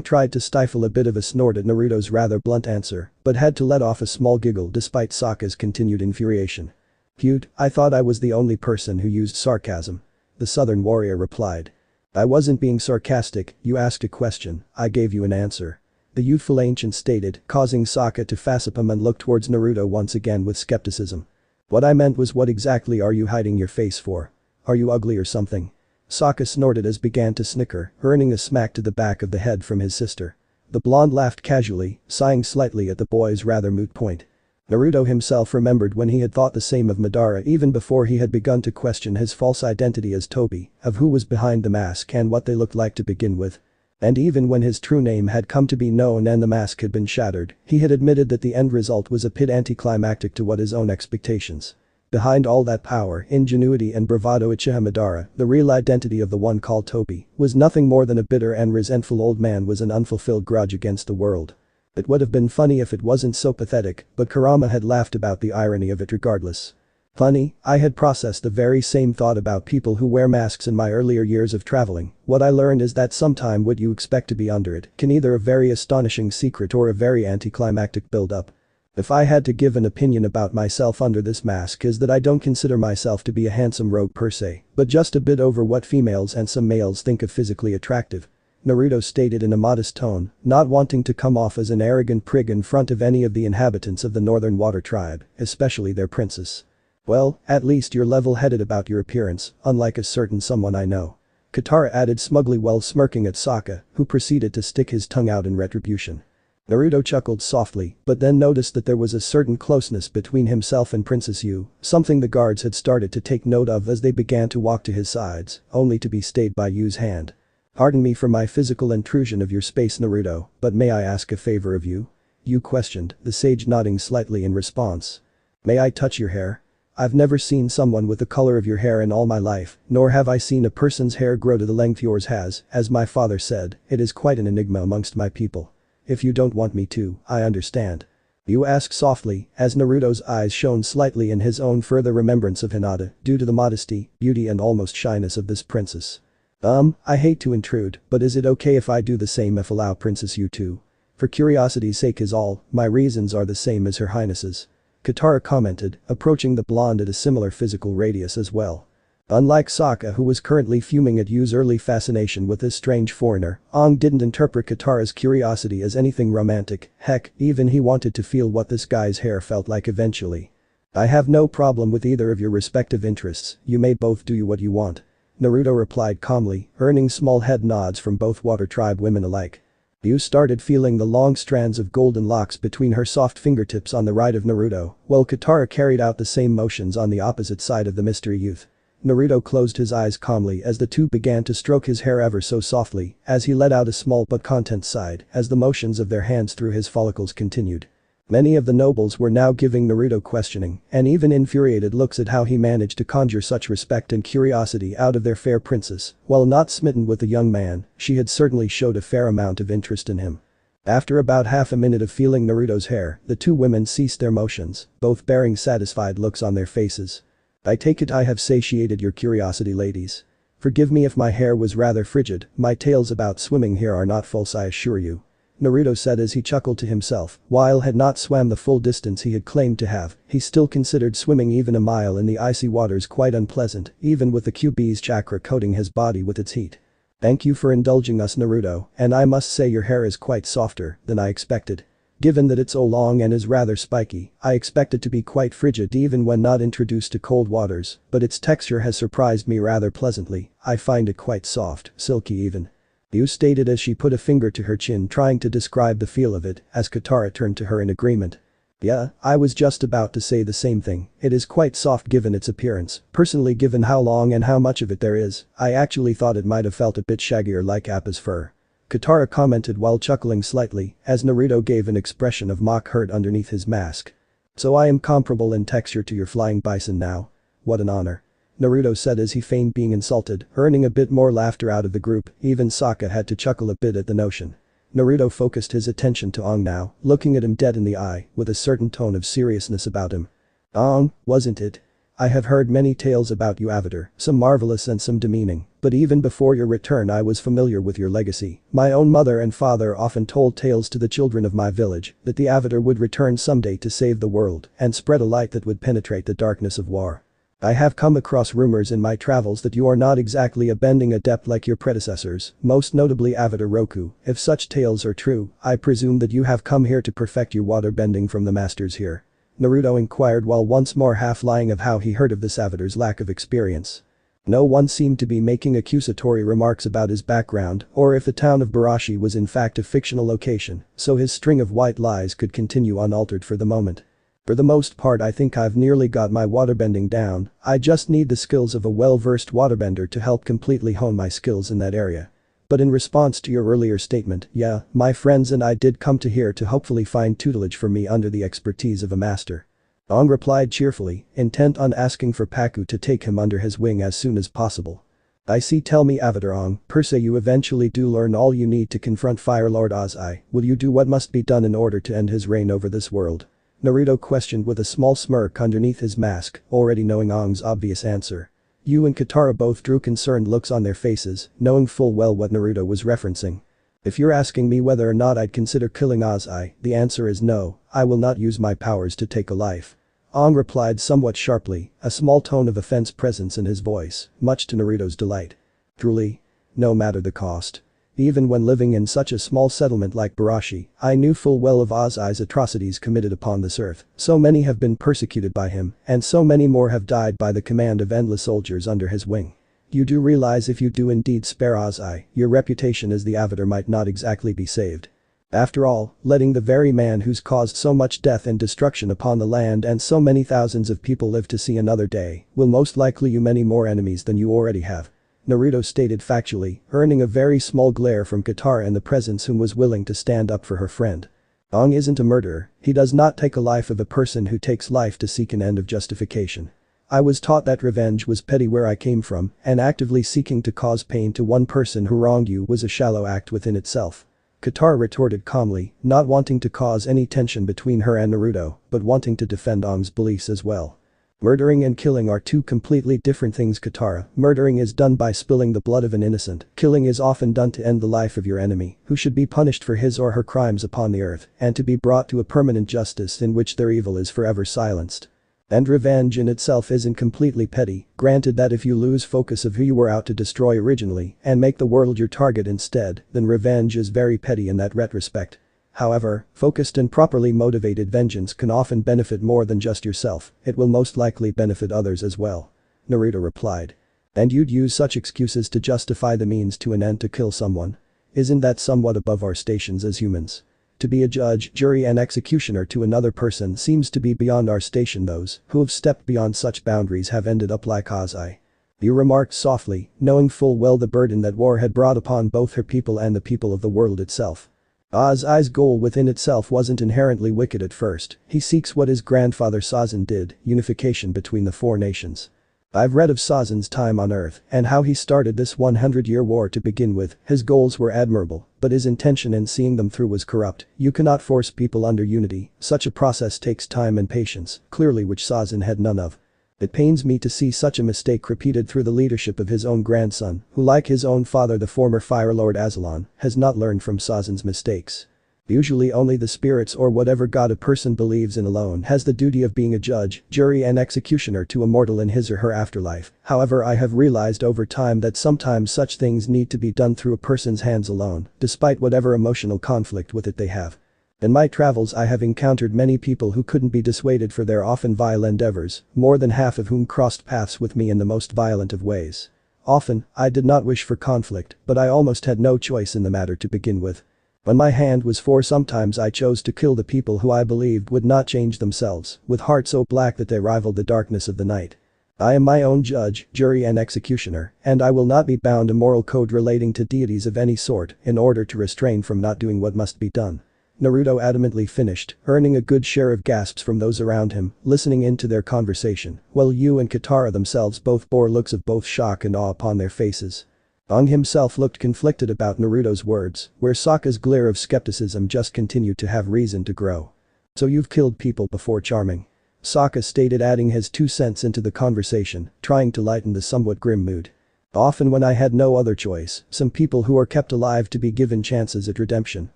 Tried to stifle a bit of a snort at Naruto's rather blunt answer, but had to let off a small giggle despite Sokka's continued infuriation. Cute, I thought I was the only person who used sarcasm. The southern warrior replied. I wasn't being sarcastic, you asked a question, I gave you an answer. The youthful ancient stated, causing Sokka to facepalm and look towards Naruto once again with skepticism. What I meant was what exactly are you hiding your face for? Are you ugly or something? Sokka snorted as began to snicker, earning a smack to the back of the head from his sister. The blonde laughed casually, sighing slightly at the boy's rather moot point. Naruto himself remembered when he had thought the same of Madara even before he had begun to question his false identity as Toby, of who was behind the mask and what they looked like to begin with. And even when his true name had come to be known and the mask had been shattered, he had admitted that the end result was a bit anticlimactic to what his own expectations. Behind all that power, ingenuity and bravado Uchiha Madara, the real identity of the one called Toby, was nothing more than a bitter and resentful old man with an unfulfilled grudge against the world. It would have been funny if it wasn't so pathetic, but Kurama had laughed about the irony of it regardless. Funny, I had processed the very same thought about people who wear masks in my earlier years of traveling. What I learned is that sometime what you expect to be under it can either a very astonishing secret or a very anticlimactic build-up. If I had to give an opinion about myself under this mask is that I don't consider myself to be a handsome rogue per se, but just a bit over what females and some males think of physically attractive. Naruto stated in a modest tone, not wanting to come off as an arrogant prig in front of any of the inhabitants of the Northern Water Tribe, especially their princess. Well, at least you're level-headed about your appearance, unlike a certain someone I know. Katara added smugly while smirking at Sokka, who proceeded to stick his tongue out in retribution. Naruto chuckled softly, but then noticed that there was a certain closeness between himself and Princess Yu, something the guards had started to take note of as they began to walk to his sides, only to be stayed by Yu's hand. Pardon me for my physical intrusion of your space, Naruto, but may I ask a favor of you? Yu questioned, the sage nodding slightly in response. May I touch your hair? I've never seen someone with the color of your hair in all my life, nor have I seen a person's hair grow to the length yours has, as my father said, it is quite an enigma amongst my people. If you don't want me to, I understand. Yu asked softly, as Naruto's eyes shone slightly in his own further remembrance of Hinata, due to the modesty, beauty and almost shyness of this princess. I hate to intrude, but is it okay if I do the same if allow Princess Yu to? For curiosity's sake is all, my reasons are the same as Her Highness's. Katara commented, approaching the blonde at a similar physical radius as well. Unlike Sokka, who was currently fuming at Yu's early fascination with this strange foreigner, Aang didn't interpret Katara's curiosity as anything romantic, heck, even he wanted to feel what this guy's hair felt like eventually. I have no problem with either of your respective interests, you may both do what you want. Naruto replied calmly, earning small head nods from both Water Tribe women alike. Yu started feeling the long strands of golden locks between her soft fingertips on the right of Naruto, while Katara carried out the same motions on the opposite side of the mystery youth. Naruto closed his eyes calmly as the two began to stroke his hair ever so softly, as he let out a small but content sigh as the motions of their hands through his follicles continued. Many of the nobles were now giving Naruto questioning and even infuriated looks at how he managed to conjure such respect and curiosity out of their fair princess. While not smitten with the young man, she had certainly showed a fair amount of interest in him. After about half a minute of feeling Naruto's hair, the two women ceased their motions, both bearing satisfied looks on their faces. I take it I have satiated your curiosity, ladies. Forgive me if my hair was rather frigid, my tales about swimming here are not false, I assure you. Naruto said as he chuckled to himself, while had not swam the full distance he had claimed to have, he still considered swimming even a mile in the icy waters quite unpleasant, even with the QB's chakra coating his body with its heat. Thank you for indulging us, Naruto, and I must say your hair is quite softer than I expected. Given that it's so long and is rather spiky, I expect it to be quite frigid even when not introduced to cold waters, but its texture has surprised me rather pleasantly, I find it quite soft, silky even. Yu stated as she put a finger to her chin trying to describe the feel of it, as Katara turned to her in agreement. Yeah, I was just about to say the same thing, it is quite soft given its appearance, personally given how long and how much of it there is, I actually thought it might have felt a bit shaggier like Appa's fur. Katara commented while chuckling slightly, as Naruto gave an expression of mock hurt underneath his mask. So I am comparable in texture to your flying bison now? What an honor. Naruto said as he feigned being insulted, earning a bit more laughter out of the group, even Sokka had to chuckle a bit at the notion. Naruto focused his attention to Aang now, looking at him dead in the eye, with a certain tone of seriousness about him. Aang, wasn't it? I have heard many tales about you, Avatar, some marvelous and some demeaning, but even before your return I was familiar with your legacy. My own mother and father often told tales to the children of my village, that the Avatar would return someday to save the world and spread a light that would penetrate the darkness of war. I have come across rumors in my travels that you are not exactly a bending adept like your predecessors, most notably Avatar Roku. If such tales are true, I presume that you have come here to perfect your water bending from the masters here. Naruto inquired while once more half lying of how he heard of this Avatar's lack of experience. No one seemed to be making accusatory remarks about his background or if the town of Barashi was in fact a fictional location, so his string of white lies could continue unaltered for the moment. For the most part I think I've nearly got my waterbending down, I just need the skills of a well-versed waterbender to help completely hone my skills in that area. But in response to your earlier statement, yeah, my friends and I did come to here to hopefully find tutelage for me under the expertise of a master. Aang replied cheerfully, intent on asking for Pakku to take him under his wing as soon as possible. I see, tell me Avatar Aang, per se you eventually do learn all you need to confront Fire Lord Ozai, will you do what must be done in order to end his reign over this world? Naruto questioned with a small smirk underneath his mask, already knowing Aang's obvious answer. Yu and Katara both drew concerned looks on their faces, knowing full well what Naruto was referencing. If you're asking me whether or not I'd consider killing Azai, the answer is no, I will not use my powers to take a life. Aang replied somewhat sharply, a small tone of offense presence in his voice, much to Naruto's delight. Truly? No matter the cost. Even when living in such a small settlement like Barashi, I knew full well of Azai's atrocities committed upon this earth. So many have been persecuted by him, and so many more have died by the command of endless soldiers under his wing. You do realize if you do indeed spare Azai, your reputation as the Avatar might not exactly be saved. After all, letting the very man who's caused so much death and destruction upon the land and so many thousands of people live to see another day, will most likely you many more enemies than you already have. Naruto stated factually, earning a very small glare from Katara and the presence whom was willing to stand up for her friend. Aang isn't a murderer, he does not take a life of a person who takes life to seek an end of justification. I was taught that revenge was petty where I came from, and actively seeking to cause pain to one person who wronged you was a shallow act within itself. Katara retorted calmly, not wanting to cause any tension between her and Naruto, but wanting to defend Aang's beliefs as well. Murdering and killing are two completely different things, Katara. Murdering is done by spilling the blood of an innocent. Killing is often done to end the life of your enemy, who should be punished for his or her crimes upon the earth, and to be brought to a permanent justice in which their evil is forever silenced. And revenge in itself isn't completely petty, granted that if you lose focus of who you were out to destroy originally and make the world your target instead, then revenge is very petty in that retrospect. However, focused and properly motivated vengeance can often benefit more than just yourself, it will most likely benefit others as well. Naruto replied. And you'd use such excuses to justify the means to an end to kill someone? Isn't that somewhat above our stations as humans? To be a judge, jury and executioner to another person seems to be beyond our station. Those who have stepped beyond such boundaries have ended up like Azai. You remarked softly, knowing full well the burden that war had brought upon both her people and the people of the world itself. Azai's goal within itself wasn't inherently wicked at first, he seeks what his grandfather Sazin did, unification between the four nations. I've read of Sazin's time on Earth and how he started this 100-year war to begin with. His goals were admirable, but his intention in seeing them through was corrupt. You cannot force people under unity, such a process takes time and patience, clearly which Sazin had none of. It pains me to see such a mistake repeated through the leadership of his own grandson, who like his own father the former Fire Lord Azula, has not learned from Sazin's mistakes. Usually only the spirits or whatever god a person believes in alone has the duty of being a judge, jury and executioner to a mortal in his or her afterlife. However, I have realized over time that sometimes such things need to be done through a person's hands alone, despite whatever emotional conflict with it they have. In my travels I have encountered many people who couldn't be dissuaded for their often vile endeavors, more than half of whom crossed paths with me in the most violent of ways. Often, I did not wish for conflict, but I almost had no choice in the matter to begin with. When my hand was forced, sometimes I chose to kill the people who I believed would not change themselves, with hearts so black that they rivaled the darkness of the night. I am my own judge, jury and executioner, and I will not be bound to moral code relating to deities of any sort in order to restrain from not doing what must be done. Naruto adamantly finished, earning a good share of gasps from those around him, listening into their conversation, while Yu and Katara themselves both bore looks of both shock and awe upon their faces. Aang himself looked conflicted about Naruto's words, where Sokka's glare of skepticism just continued to have reason to grow. So you've killed people before, charming? Sokka stated, adding his 2 cents into the conversation, trying to lighten the somewhat grim mood. Often when I had no other choice, some people who are kept alive to be given chances at redemption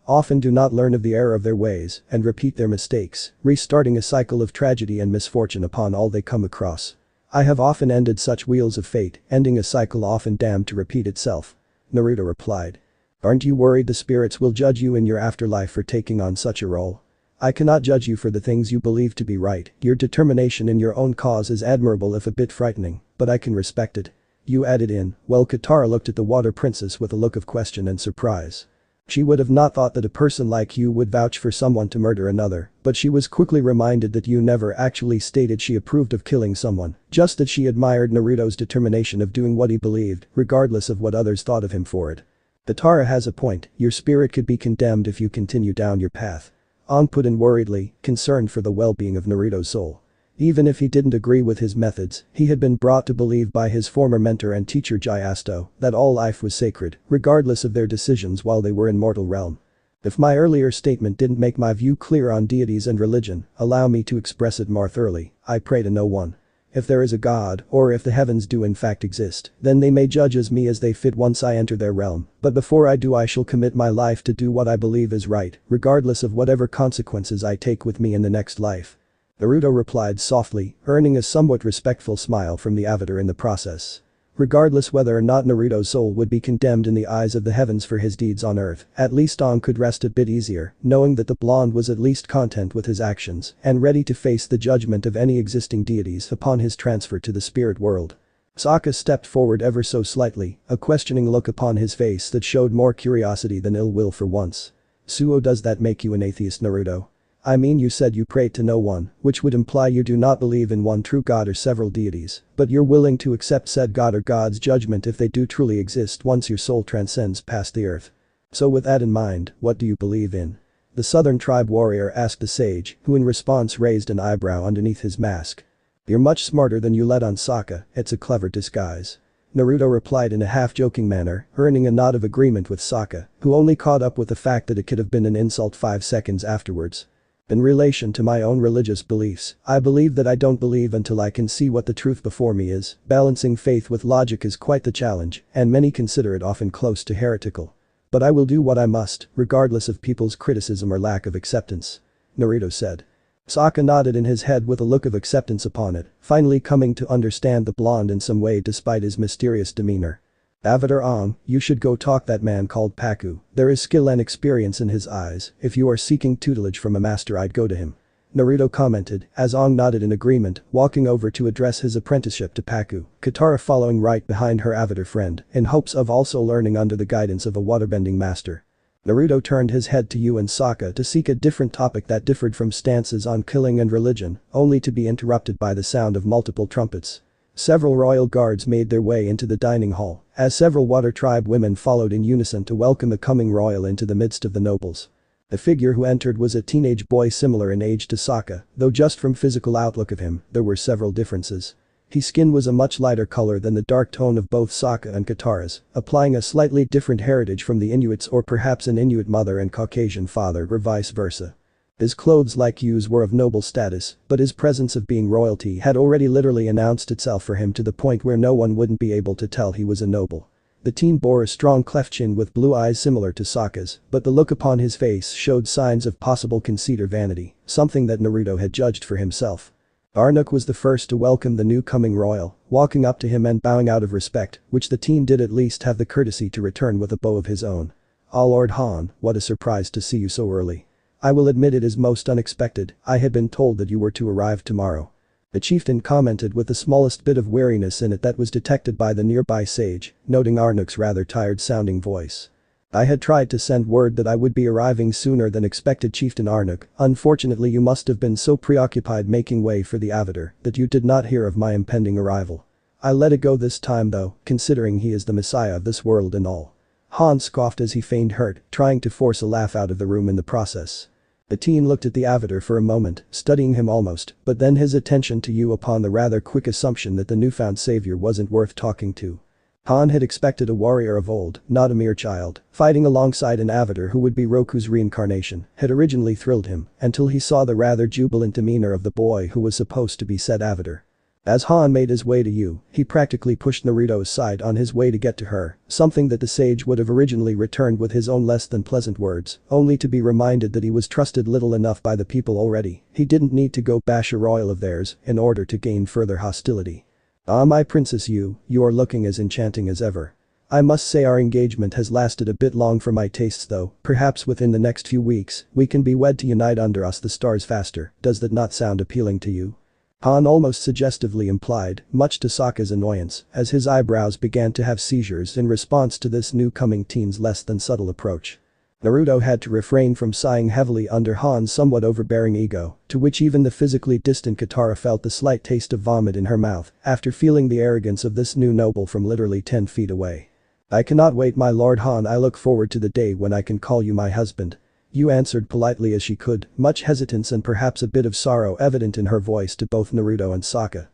often do not learn of the error of their ways and repeat their mistakes, restarting a cycle of tragedy and misfortune upon all they come across. I have often ended such wheels of fate, ending a cycle often damned to repeat itself. Naruto replied. Aren't you worried the spirits will judge you in your afterlife for taking on such a role? I cannot judge you for the things you believe to be right. Your determination in your own cause is admirable if a bit frightening, but I can respect it. You added in, while Katara looked at the water princess with a look of question and surprise. She would have not thought that a person like you would vouch for someone to murder another, but she was quickly reminded that you never actually stated she approved of killing someone, just that she admired Naruto's determination of doing what he believed, regardless of what others thought of him for it. Katara has a point, your spirit could be condemned if you continue down your path. Aang put in worriedly, concerned for the well-being of Naruto's soul. Even if he didn't agree with his methods, he had been brought to believe by his former mentor and teacher Gyusto that all life was sacred, regardless of their decisions while they were in mortal realm. If my earlier statement didn't make my view clear on deities and religion, allow me to express it more thoroughly. I pray to no one. If there is a god, or if the heavens do in fact exist, then they may judge as me as they fit once I enter their realm, but before I do I shall commit my life to do what I believe is right, regardless of whatever consequences I take with me in the next life. Naruto replied softly, earning a somewhat respectful smile from the avatar in the process. Regardless whether or not Naruto's soul would be condemned in the eyes of the heavens for his deeds on earth, at least Aang could rest a bit easier, knowing that the blonde was at least content with his actions and ready to face the judgment of any existing deities upon his transfer to the spirit world. Sokka stepped forward ever so slightly, a questioning look upon his face that showed more curiosity than ill will for once. "Suo, does that make you an atheist, Naruto? I mean, you said you pray to no one, which would imply you do not believe in one true god or several deities, but you're willing to accept said god or gods' judgment if they do truly exist once your soul transcends past the earth. So with that in mind, what do you believe in?" The Southern Tribe warrior asked the sage, who in response raised an eyebrow underneath his mask. "You're much smarter than you let on, Sokka, it's a clever disguise." Naruto replied in a half-joking manner, earning a nod of agreement with Sokka, who only caught up with the fact that it could have been an insult 5 seconds afterwards. "In relation to my own religious beliefs, I believe that I don't believe until I can see what the truth before me is. Balancing faith with logic is quite the challenge, and many consider it often close to heretical. But I will do what I must, regardless of people's criticism or lack of acceptance," Naruto said. Sokka nodded in his head with a look of acceptance upon it, finally coming to understand the blonde in some way despite his mysterious demeanor. "Avatar Aang, you should go talk that man called Paku, there is skill and experience in his eyes, if you are seeking tutelage from a master I'd go to him," Naruto commented, as Aang nodded in agreement, walking over to address his apprenticeship to Paku, Katara following right behind her avatar friend, in hopes of also learning under the guidance of a waterbending master. Naruto turned his head to Yu and Sokka to seek a different topic that differed from stances on killing and religion, only to be interrupted by the sound of multiple trumpets. Several royal guards made their way into the dining hall, as several Water Tribe women followed in unison to welcome the coming royal into the midst of the nobles. The figure who entered was a teenage boy similar in age to Sokka, though just from physical outlook of him, there were several differences. His skin was a much lighter color than the dark tone of both Sokka and Katara's, applying a slightly different heritage from the Inuits, or perhaps an Inuit mother and Caucasian father, or vice versa. His clothes, like Yu's, were of noble status, but his presence of being royalty had already literally announced itself for him to the point where no one wouldn't be able to tell he was a noble. The teen bore a strong cleft chin with blue eyes similar to Sokka's, but the look upon his face showed signs of possible conceit or vanity, something that Naruto had judged for himself. Arnuk was the first to welcome the new coming royal, walking up to him and bowing out of respect, which the teen did at least have the courtesy to return with a bow of his own. "Ah, Lord Han, what a surprise to see you so early. I will admit it is most unexpected, I had been told that you were to arrive tomorrow." The chieftain commented with the smallest bit of weariness in it that was detected by the nearby sage, noting Arnuk's rather tired-sounding voice. "I had tried to send word that I would be arriving sooner than expected, Chieftain Arnuk. Unfortunately, you must have been so preoccupied making way for the avatar that you did not hear of my impending arrival. I let it go this time though, considering he is the messiah of this world and all." Han scoffed as he feigned hurt, trying to force a laugh out of the room in the process. The teen looked at the avatar for a moment, studying him almost, but then his attention to Yu upon the rather quick assumption that the newfound savior wasn't worth talking to. Han had expected a warrior of old, not a mere child, fighting alongside an avatar who would be Roku's reincarnation, had originally thrilled him, until he saw the rather jubilant demeanor of the boy who was supposed to be said avatar. As Han made his way to Yu, he practically pushed Naruto aside on his way to get to her, something that the sage would have originally returned with his own less than pleasant words, only to be reminded that he was trusted little enough by the people already. He didn't need to go bash a royal of theirs in order to gain further hostility. "Ah, my Princess Yu, you are looking as enchanting as ever. I must say our engagement has lasted a bit long for my tastes though, perhaps within the next few weeks, we can be wed to unite under us the stars faster, does that not sound appealing to you?" Han almost suggestively implied, much to Sokka's annoyance, as his eyebrows began to have seizures in response to this new-coming teen's less than subtle approach. Naruto had to refrain from sighing heavily under Han's somewhat overbearing ego, to which even the physically distant Katara felt the slight taste of vomit in her mouth after feeling the arrogance of this new noble from literally 10 feet away. "I cannot wait, my Lord Han, I look forward to the day when I can call you my husband," Yu answered politely as she could, much hesitance and perhaps a bit of sorrow evident in her voice to both Naruto and Sokka.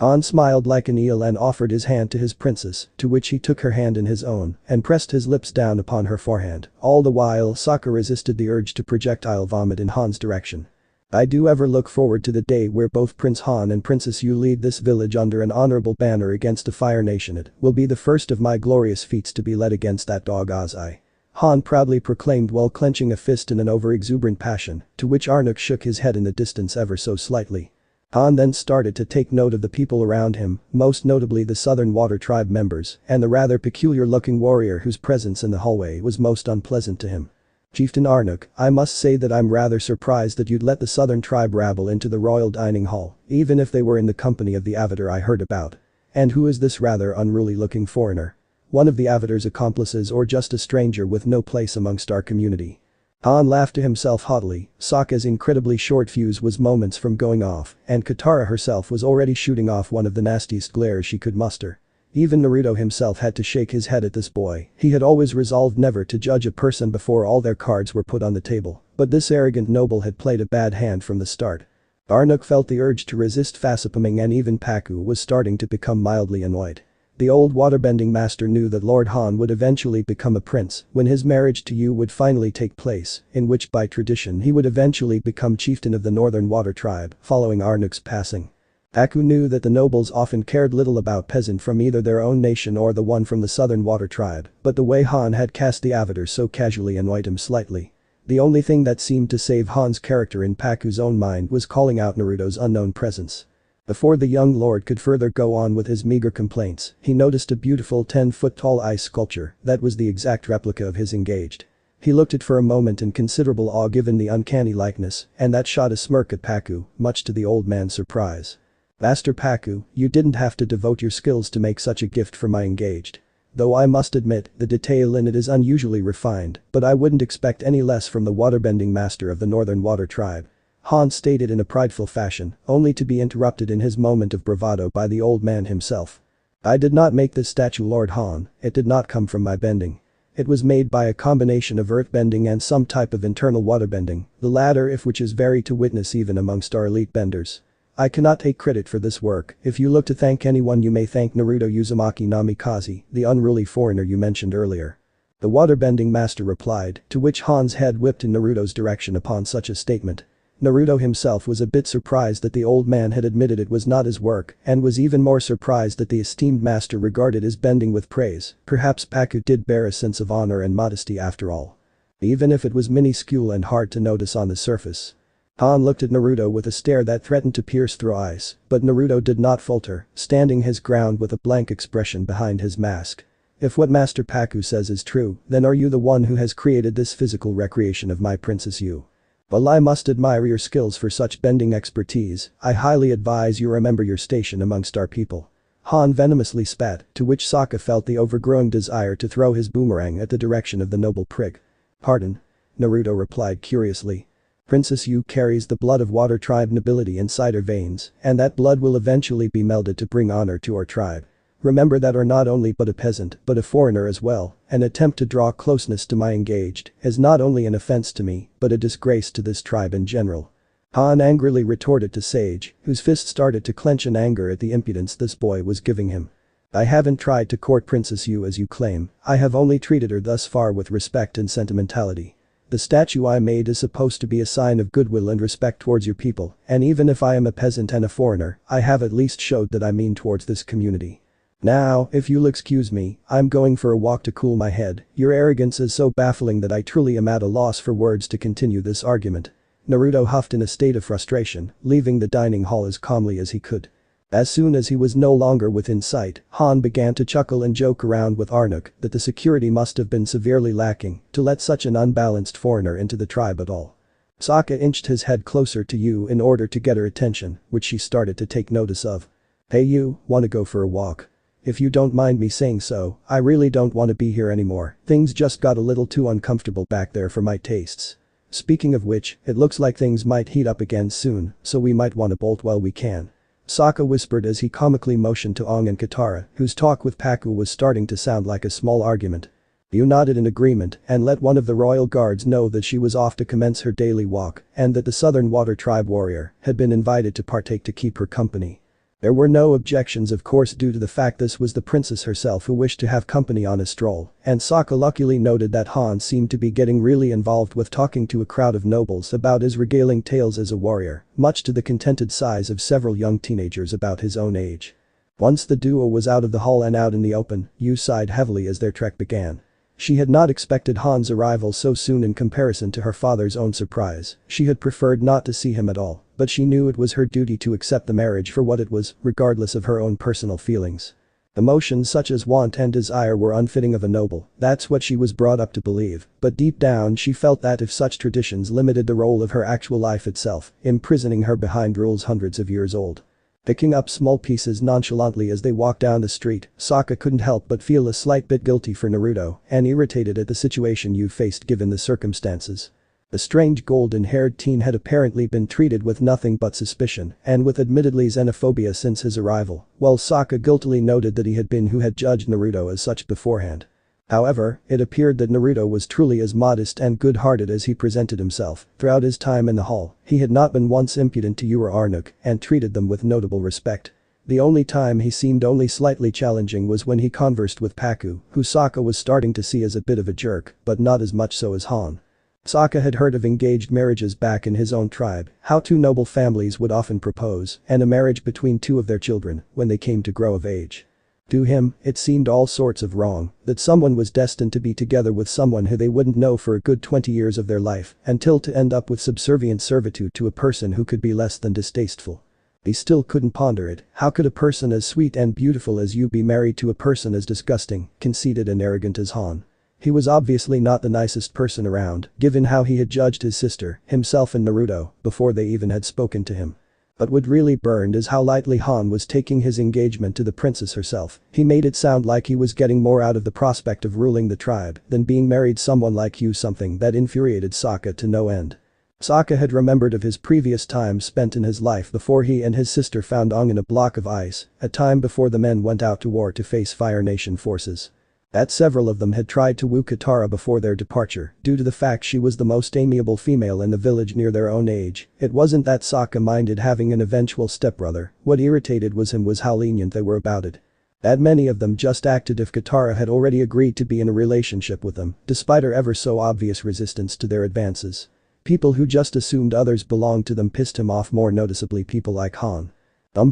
Han smiled like an eel and offered his hand to his princess, to which he took her hand in his own and pressed his lips down upon her forehead. All the while Sokka resisted the urge to projectile vomit in Han's direction. I do ever look forward to the day where both Prince Han and Princess Yu lead this village under an honorable banner against a Fire Nation. It will be the first of my glorious feats to be led against that dog Azai. Han proudly proclaimed while clenching a fist in an over-exuberant passion, to which Arnuk shook his head in the distance ever so slightly. Han then started to take note of the people around him, most notably the Southern Water Tribe members and the rather peculiar-looking warrior whose presence in the hallway was most unpleasant to him. Chieftain Arnuk, I must say that I'm rather surprised that you'd let the Southern Tribe rabble into the royal dining hall, even if they were in the company of the Avatar I heard about. And who is this rather unruly-looking foreigner? One of the Avatar's accomplices or just a stranger with no place amongst our community? Han laughed to himself haughtily. Sokka's incredibly short fuse was moments from going off, and Katara herself was already shooting off one of the nastiest glares she could muster. Even Naruto himself had to shake his head at this boy. He had always resolved never to judge a person before all their cards were put on the table, but this arrogant noble had played a bad hand from the start. Arnuk felt the urge to resist facepalming, and even Pakku was starting to become mildly annoyed. The old waterbending master knew that Lord Han would eventually become a prince when his marriage to Yu would finally take place, in which by tradition he would eventually become chieftain of the Northern Water Tribe following Arnuk's passing. Pakku knew that the nobles often cared little about peasant from either their own nation or the one from the Southern Water Tribe, but the way Han had cast the Avatar so casually annoyed him slightly. The only thing that seemed to save Han's character in Pakku's own mind was calling out Naruto's unknown presence. Before the young lord could further go on with his meager complaints, he noticed a beautiful 10-foot-tall ice sculpture that was the exact replica of his engaged. He looked at it for a moment in considerable awe given the uncanny likeness, and that shot a smirk at Pakku, much to the old man's surprise. Master Pakku, you didn't have to devote your skills to make such a gift for my engaged. Though I must admit, the detail in it is unusually refined, but I wouldn't expect any less from the waterbending master of the Northern Water Tribe. Han stated in a prideful fashion, only to be interrupted in his moment of bravado by the old man himself. I did not make this statue, Lord Han, it did not come from my bending. It was made by a combination of earthbending and some type of internal waterbending, the latter of which is very to witness even amongst our elite benders. I cannot take credit for this work. If you look to thank anyone, you may thank Naruto Uzumaki Namikaze, the unruly foreigner you mentioned earlier. The waterbending master replied, to which Han's head whipped in Naruto's direction upon such a statement. Naruto himself was a bit surprised that the old man had admitted it was not his work and was even more surprised that the esteemed master regarded his bending with praise. Perhaps Pakku did bear a sense of honor and modesty after all. Even if it was minuscule and hard to notice on the surface. Han looked at Naruto with a stare that threatened to pierce through ice, but Naruto did not falter, standing his ground with a blank expression behind his mask. If what Master Pakku says is true, then are you the one who has created this physical recreation of my Princess Yu? While I must admire your skills for such bending expertise, I highly advise you remember your station amongst our people. Han venomously spat, to which Sokka felt the overgrowing desire to throw his boomerang at the direction of the noble prig. Pardon? Naruto replied curiously. Princess Yu carries the blood of Water Tribe nobility inside her veins, and that blood will eventually be melded to bring honor to our tribe. Remember that are not only but a peasant but a foreigner as well. An attempt to draw closeness to my engaged is not only an offense to me but a disgrace to this tribe in general. Han angrily retorted to Sage, whose fist started to clench in anger at the impudence this boy was giving him. I haven't tried to court Princess Yu as you claim, I have only treated her thus far with respect and sentimentality. The statue I made is supposed to be a sign of goodwill and respect towards your people, and even if I am a peasant and a foreigner, I have at least showed that I mean towards this community. Now, if you'll excuse me, I'm going for a walk to cool my head. Your arrogance is so baffling that I truly am at a loss for words to continue this argument. Naruto huffed in a state of frustration, leaving the dining hall as calmly as he could. As soon as he was no longer within sight, Han began to chuckle and joke around with Arnuk that the security must have been severely lacking to let such an unbalanced foreigner into the tribe at all. Sokka inched his head closer to Yu in order to get her attention, which she started to take notice of. Hey Yu, wanna go for a walk? If you don't mind me saying so, I really don't want to be here anymore. Things just got a little too uncomfortable back there for my tastes. Speaking of which, it looks like things might heat up again soon, so we might want to bolt while we can. Sokka whispered as he comically motioned to Aang and Katara, whose talk with Pakku was starting to sound like a small argument. Yu nodded in agreement and let one of the royal guards know that she was off to commence her daily walk and that the Southern Water Tribe warrior had been invited to partake to keep her company. There were no objections of course due to the fact this was the princess herself who wished to have company on a stroll, and Sokka luckily noted that Han seemed to be getting really involved with talking to a crowd of nobles about his regaling tales as a warrior, much to the contented sighs of several young teenagers about his own age. Once the duo was out of the hall and out in the open, Yu sighed heavily as their trek began. She had not expected Han's arrival so soon in comparison to her father's own surprise, she had preferred not to see him at all, but she knew it was her duty to accept the marriage for what it was, regardless of her own personal feelings. Emotions such as want and desire were unfitting of a noble, that's what she was brought up to believe, but deep down she felt that if such traditions limited the role of her actual life itself, imprisoning her behind rules hundreds of years old. Picking up small pieces nonchalantly as they walked down the street, Sokka couldn't help but feel a slight bit guilty for Naruto and irritated at the situation Yu faced given the circumstances. The strange golden-haired teen had apparently been treated with nothing but suspicion and with admittedly xenophobia since his arrival, while Sokka guiltily noted that he had been who had judged Naruto as such beforehand. However, it appeared that Naruto was truly as modest and good-hearted as he presented himself. Throughout his time in the hall, he had not been once impudent to Yu or Arnuk and treated them with notable respect. The only time he seemed only slightly challenging was when he conversed with Paku, who Sokka was starting to see as a bit of a jerk, but not as much so as Han. Sokka had heard of engaged marriages back in his own tribe, how two noble families would often propose, and a marriage between two of their children when they came to grow of age. To him, it seemed all sorts of wrong, that someone was destined to be together with someone who they wouldn't know for a good 20 years of their life, until to end up with subservient servitude to a person who could be less than distasteful. He still couldn't ponder it, how could a person as sweet and beautiful as you be married to a person as disgusting, conceited and arrogant as Han? He was obviously not the nicest person around, given how he had judged his sister, himself and Naruto, before they even had spoken to him. But what really burned is how lightly Han was taking his engagement to the princess herself. He made it sound like he was getting more out of the prospect of ruling the tribe than being married someone like you, something that infuriated Sokka to no end. Sokka had remembered of his previous time spent in his life before he and his sister found Aang in a block of ice, a time before the men went out to war to face Fire Nation forces. That several of them had tried to woo Katara before their departure, due to the fact she was the most amiable female in the village near their own age. It wasn't that Sokka minded having an eventual stepbrother, what irritated him was how lenient they were about it. That many of them just acted if Katara had already agreed to be in a relationship with them, despite her ever so obvious resistance to their advances. People who just assumed others belonged to them pissed him off more noticeably people like Han.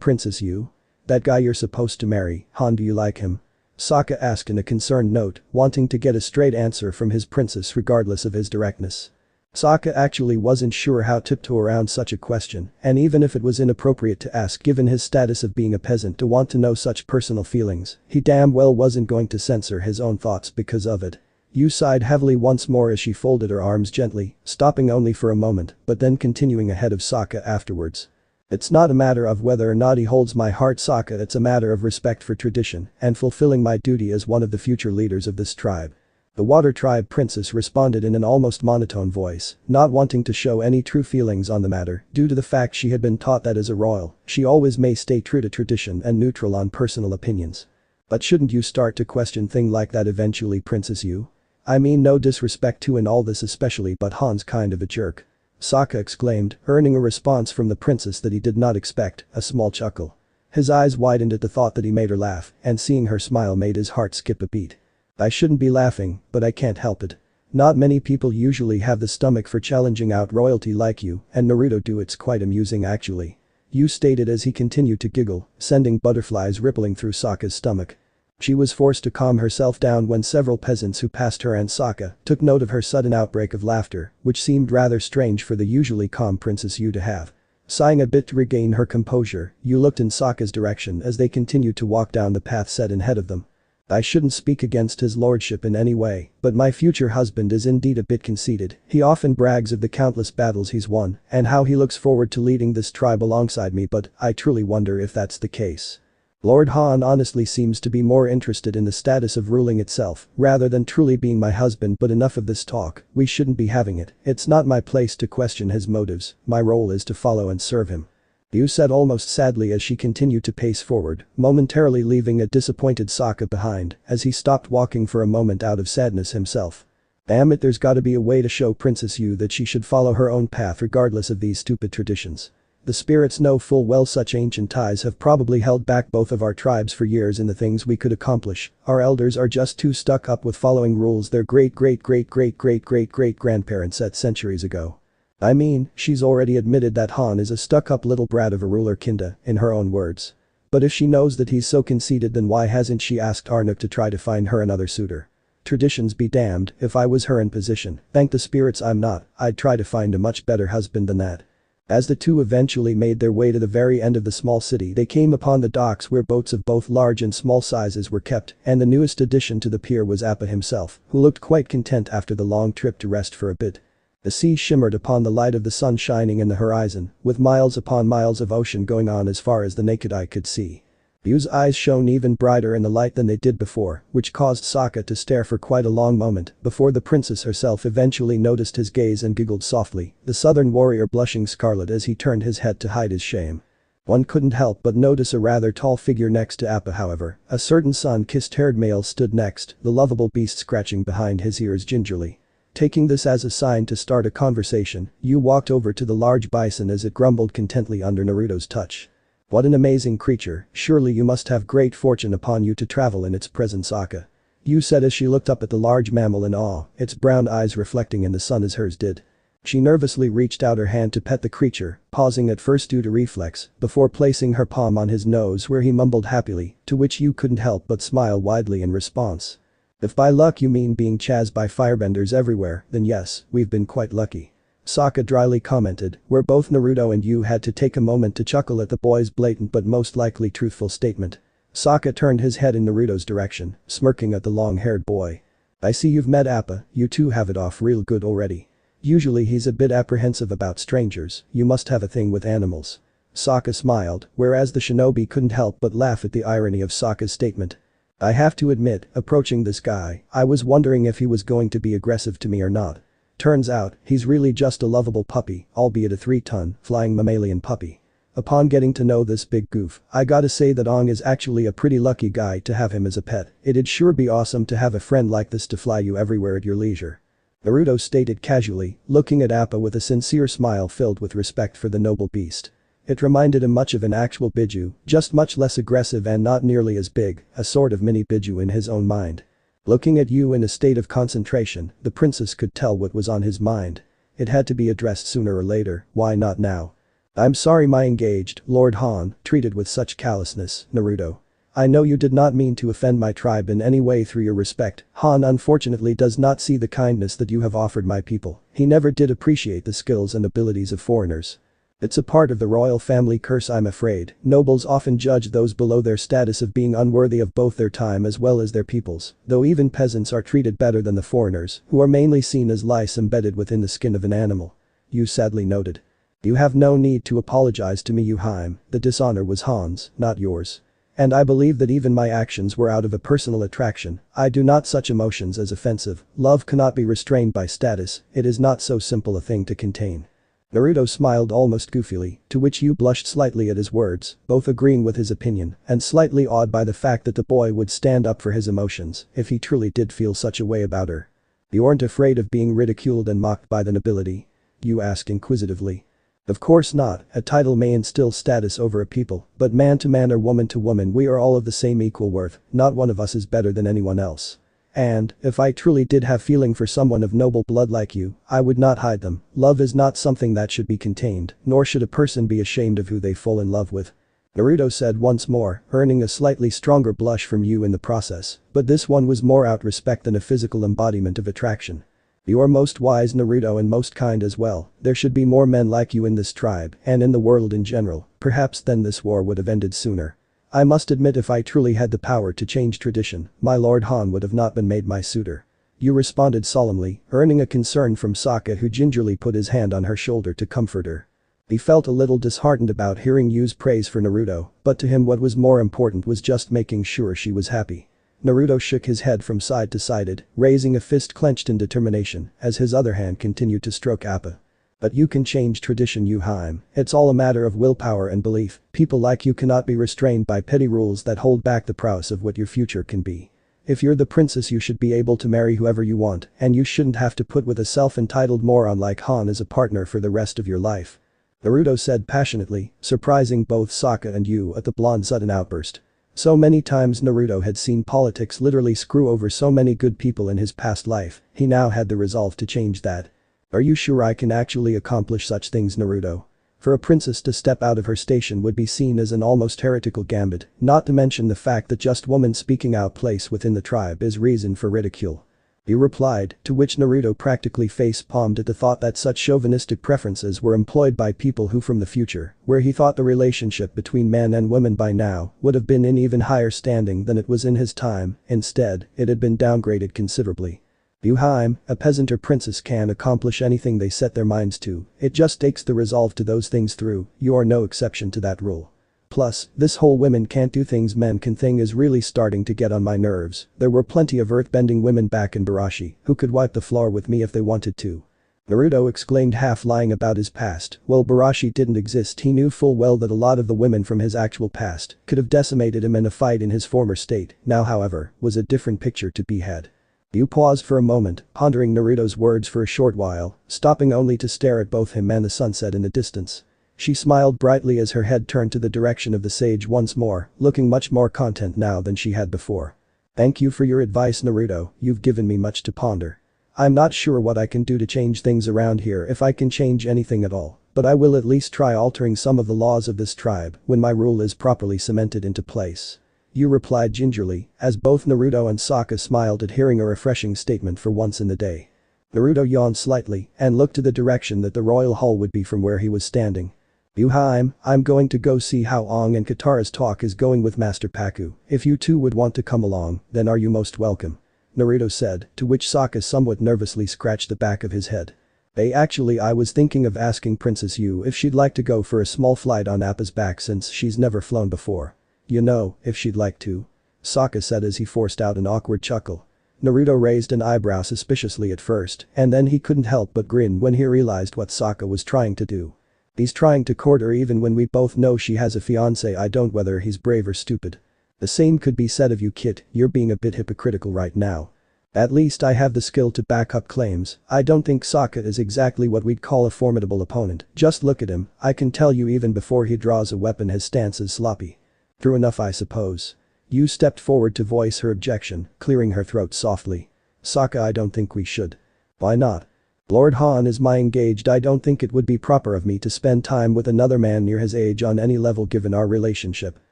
Princess Yu? That guy you're supposed to marry, Han, do you like him? Sokka asked in a concerned note, wanting to get a straight answer from his princess regardless of his directness. Sokka actually wasn't sure how to tiptoe around such a question, and even if it was inappropriate to ask given his status of being a peasant to want to know such personal feelings, he damn well wasn't going to censor his own thoughts because of it. Yu sighed heavily once more as she folded her arms gently, stopping only for a moment, but then continuing ahead of Sokka afterwards. It's not a matter of whether or not he holds my heart, Sokka, it's a matter of respect for tradition and fulfilling my duty as one of the future leaders of this tribe. The Water Tribe princess responded in an almost monotone voice, not wanting to show any true feelings on the matter due to the fact she had been taught that as a royal, she always may stay true to tradition and neutral on personal opinions. But shouldn't you start to question things like that eventually, Princess Yu? I mean no disrespect to in all this especially, but Han's kind of a jerk. Sokka exclaimed, earning a response from the princess that he did not expect, a small chuckle. His eyes widened at the thought that he made her laugh, and seeing her smile made his heart skip a beat. I shouldn't be laughing, but I can't help it. Not many people usually have the stomach for challenging out royalty like you, and Naruto do. It's quite amusing actually. Yu stated as he continued to giggle, sending butterflies rippling through Sokka's stomach. She was forced to calm herself down when several peasants who passed her and Sokka took note of her sudden outbreak of laughter, which seemed rather strange for the usually calm Princess Yu to have. Sighing a bit to regain her composure, Yu looked in Sokka's direction as they continued to walk down the path set ahead of them. I shouldn't speak against his lordship in any way, but my future husband is indeed a bit conceited. He often brags of the countless battles he's won and how he looks forward to leading this tribe alongside me, but I truly wonder if that's the case. Lord Han honestly seems to be more interested in the status of ruling itself rather than truly being my husband, but enough of this talk, we shouldn't be having it. It's not my place to question his motives, my role is to follow and serve him. Yu said almost sadly as she continued to pace forward, momentarily leaving a disappointed Sokka behind as he stopped walking for a moment out of sadness himself. Damn it, there's gotta be a way to show Princess Yu that she should follow her own path regardless of these stupid traditions. The spirits know full well such ancient ties have probably held back both of our tribes for years in the things we could accomplish. Our elders are just too stuck up with following rules their great-great-great-great-great-great-grandparents set centuries ago. I mean, she's already admitted that Han is a stuck-up little brat of a ruler kinda, in her own words. But if she knows that he's so conceited, then why hasn't she asked Arnuk to try to find her another suitor? Traditions be damned, if I was her in position, thank the spirits I'm not, I'd try to find a much better husband than that. As the two eventually made their way to the very end of the small city, they came upon the docks where boats of both large and small sizes were kept, and the newest addition to the pier was Appa himself, who looked quite content after the long trip to rest for a bit. The sea shimmered upon the light of the sun shining in the horizon, with miles upon miles of ocean going on as far as the naked eye could see. Yu's eyes shone even brighter in the light than they did before, which caused Sokka to stare for quite a long moment before the princess herself eventually noticed his gaze and giggled softly, the southern warrior blushing scarlet as he turned his head to hide his shame. One couldn't help but notice a rather tall figure next to Appa, however. A certain sun-kissed haired male stood next, the lovable beast scratching behind his ears gingerly. Taking this as a sign to start a conversation, Yu walked over to the large bison as it grumbled contentedly under Naruto's touch. What an amazing creature, surely you must have great fortune upon you to travel in its presence, Sokka. Yu said as she looked up at the large mammal in awe, its brown eyes reflecting in the sun as hers did. She nervously reached out her hand to pet the creature, pausing at first due to reflex, before placing her palm on his nose where he mumbled happily, to which Yu couldn't help but smile widely in response. If by luck you mean being chased by firebenders everywhere, then yes, we've been quite lucky. Sokka dryly commented, where both Naruto and Yu had to take a moment to chuckle at the boy's blatant but most likely truthful statement. Sokka turned his head in Naruto's direction, smirking at the long-haired boy. I see you've met Appa, you two have it off real good already. Usually he's a bit apprehensive about strangers, you must have a thing with animals. Sokka smiled, whereas the shinobi couldn't help but laugh at the irony of Sokka's statement. I have to admit, approaching this guy, I was wondering if he was going to be aggressive to me or not. Turns out, he's really just a lovable puppy, albeit a 3-ton, flying mammalian puppy. Upon getting to know this big goof, I gotta say that Ong is actually a pretty lucky guy to have him as a pet. It'd sure be awesome to have a friend like this to fly you everywhere at your leisure. Naruto stated casually, looking at Appa with a sincere smile filled with respect for the noble beast. It reminded him much of an actual Biju, just much less aggressive and not nearly as big, a sort of mini Biju in his own mind. Looking at Yu in a state of concentration, the princess could tell what was on his mind. It had to be addressed sooner or later, why not now? I'm sorry my engaged, Lord Han, treated with such callousness, Naruto. I know you did not mean to offend my tribe in any way through your respect. Han unfortunately does not see the kindness that you have offered my people. He never did appreciate the skills and abilities of foreigners. It's a part of the royal family curse, I'm afraid. Nobles often judge those below their status of being unworthy of both their time as well as their people's, though even peasants are treated better than the foreigners, who are mainly seen as lice embedded within the skin of an animal. Yu sadly noted. You have no need to apologize to me, NaruHarem, the dishonor was Han's, not yours. And I believe that even my actions were out of a personal attraction. I do not such emotions as offensive. Love cannot be restrained by status, it is not so simple a thing to contain. Naruto smiled almost goofily, to which Yu blushed slightly at his words, both agreeing with his opinion and slightly awed by the fact that the boy would stand up for his emotions if he truly did feel such a way about her. You aren't afraid of being ridiculed and mocked by the nobility? Yu asked inquisitively. Of course not, a title may instill status over a people, but man to man or woman to woman we are all of the same equal worth, not one of us is better than anyone else. And, if I truly did have feeling for someone of noble blood like you, I would not hide them. Love is not something that should be contained, nor should a person be ashamed of who they fall in love with. Naruto said once more, earning a slightly stronger blush from Yu in the process, but this one was more out respect than a physical embodiment of attraction. You are most wise, Naruto, and most kind as well. There should be more men like you in this tribe, and in the world in general, perhaps then this war would have ended sooner. I must admit, if I truly had the power to change tradition, my Lord Han would have not been made my suitor. Yu responded solemnly, earning a concern from Sokka, who gingerly put his hand on her shoulder to comfort her. He felt a little disheartened about hearing Yu's praise for Naruto, but to him what was more important was just making sure she was happy. Naruto shook his head from side to side, raising a fist clenched in determination as his other hand continued to stroke Appa. But you can change tradition, NaruHarem. It's all a matter of willpower and belief. People like you cannot be restrained by petty rules that hold back the prowess of what your future can be. If you're the princess, you should be able to marry whoever you want, and you shouldn't have to put with a self-entitled moron like Han as a partner for the rest of your life. Naruto said passionately, surprising both Sokka and Yu at the blonde's sudden outburst. So many times Naruto had seen politics literally screw over so many good people in his past life, he now had the resolve to change that. Are you sure I can actually accomplish such things, Naruto? For a princess to step out of her station would be seen as an almost heretical gambit, not to mention the fact that just woman speaking out place within the tribe is reason for ridicule. You replied, to which Naruto practically face-palmed at the thought that such chauvinistic preferences were employed by people who from the future, where he thought the relationship between men and women by now, would have been in even higher standing than it was in his time, instead, it had been downgraded considerably. NaruHarem, a peasant or princess can accomplish anything they set their minds to, it just takes the resolve to those things through, you are no exception to that rule. Plus, this whole women can't do things men can thing is really starting to get on my nerves, there were plenty of earthbending women back in Barashi who could wipe the floor with me if they wanted to. Naruto exclaimed, half lying about his past. Well, Barashi didn't exist, he knew full well that a lot of the women from his actual past could have decimated him in a fight in his former state, now however, was a different picture to be had. You paused for a moment, pondering Naruto's words for a short while, stopping only to stare at both him and the sunset in the distance. She smiled brightly as her head turned to the direction of the sage once more, looking much more content now than she had before. Thank you for your advice, Naruto, you've given me much to ponder. I'm not sure what I can do to change things around here, if I can change anything at all, but I will at least try altering some of the laws of this tribe when my rule is properly cemented into place. You replied gingerly, as both Naruto and Sokka smiled at hearing a refreshing statement for once in the day. Naruto yawned slightly and looked to the direction that the royal hall would be from where he was standing. NaruHarem, I'm going to go see how Ong and Katara's talk is going with Master Paku, if you two would want to come along, then are you most welcome. Naruto said, to which Sokka somewhat nervously scratched the back of his head. Actually I was thinking of asking Princess Yu if she'd like to go for a small flight on Appa's back since she's never flown before. You know, if she'd like to. Sokka said as he forced out an awkward chuckle. Naruto raised an eyebrow suspiciously at first, and then he couldn't help but grin when he realized what Sokka was trying to do. He's trying to court her even when we both know she has a fiancé. I don't whether he's brave or stupid. The same could be said of you, Kit, you're being a bit hypocritical right now. At least I have the skill to back up claims. I don't think Sokka is exactly what we'd call a formidable opponent, just look at him, I can tell you even before he draws a weapon his stance is sloppy. True enough, I suppose. Yu stepped forward to voice her objection, clearing her throat softly. Sokka, I don't think we should. Why not? Lord Han is my engaged. I don't think it would be proper of me to spend time with another man near his age on any level given our relationship.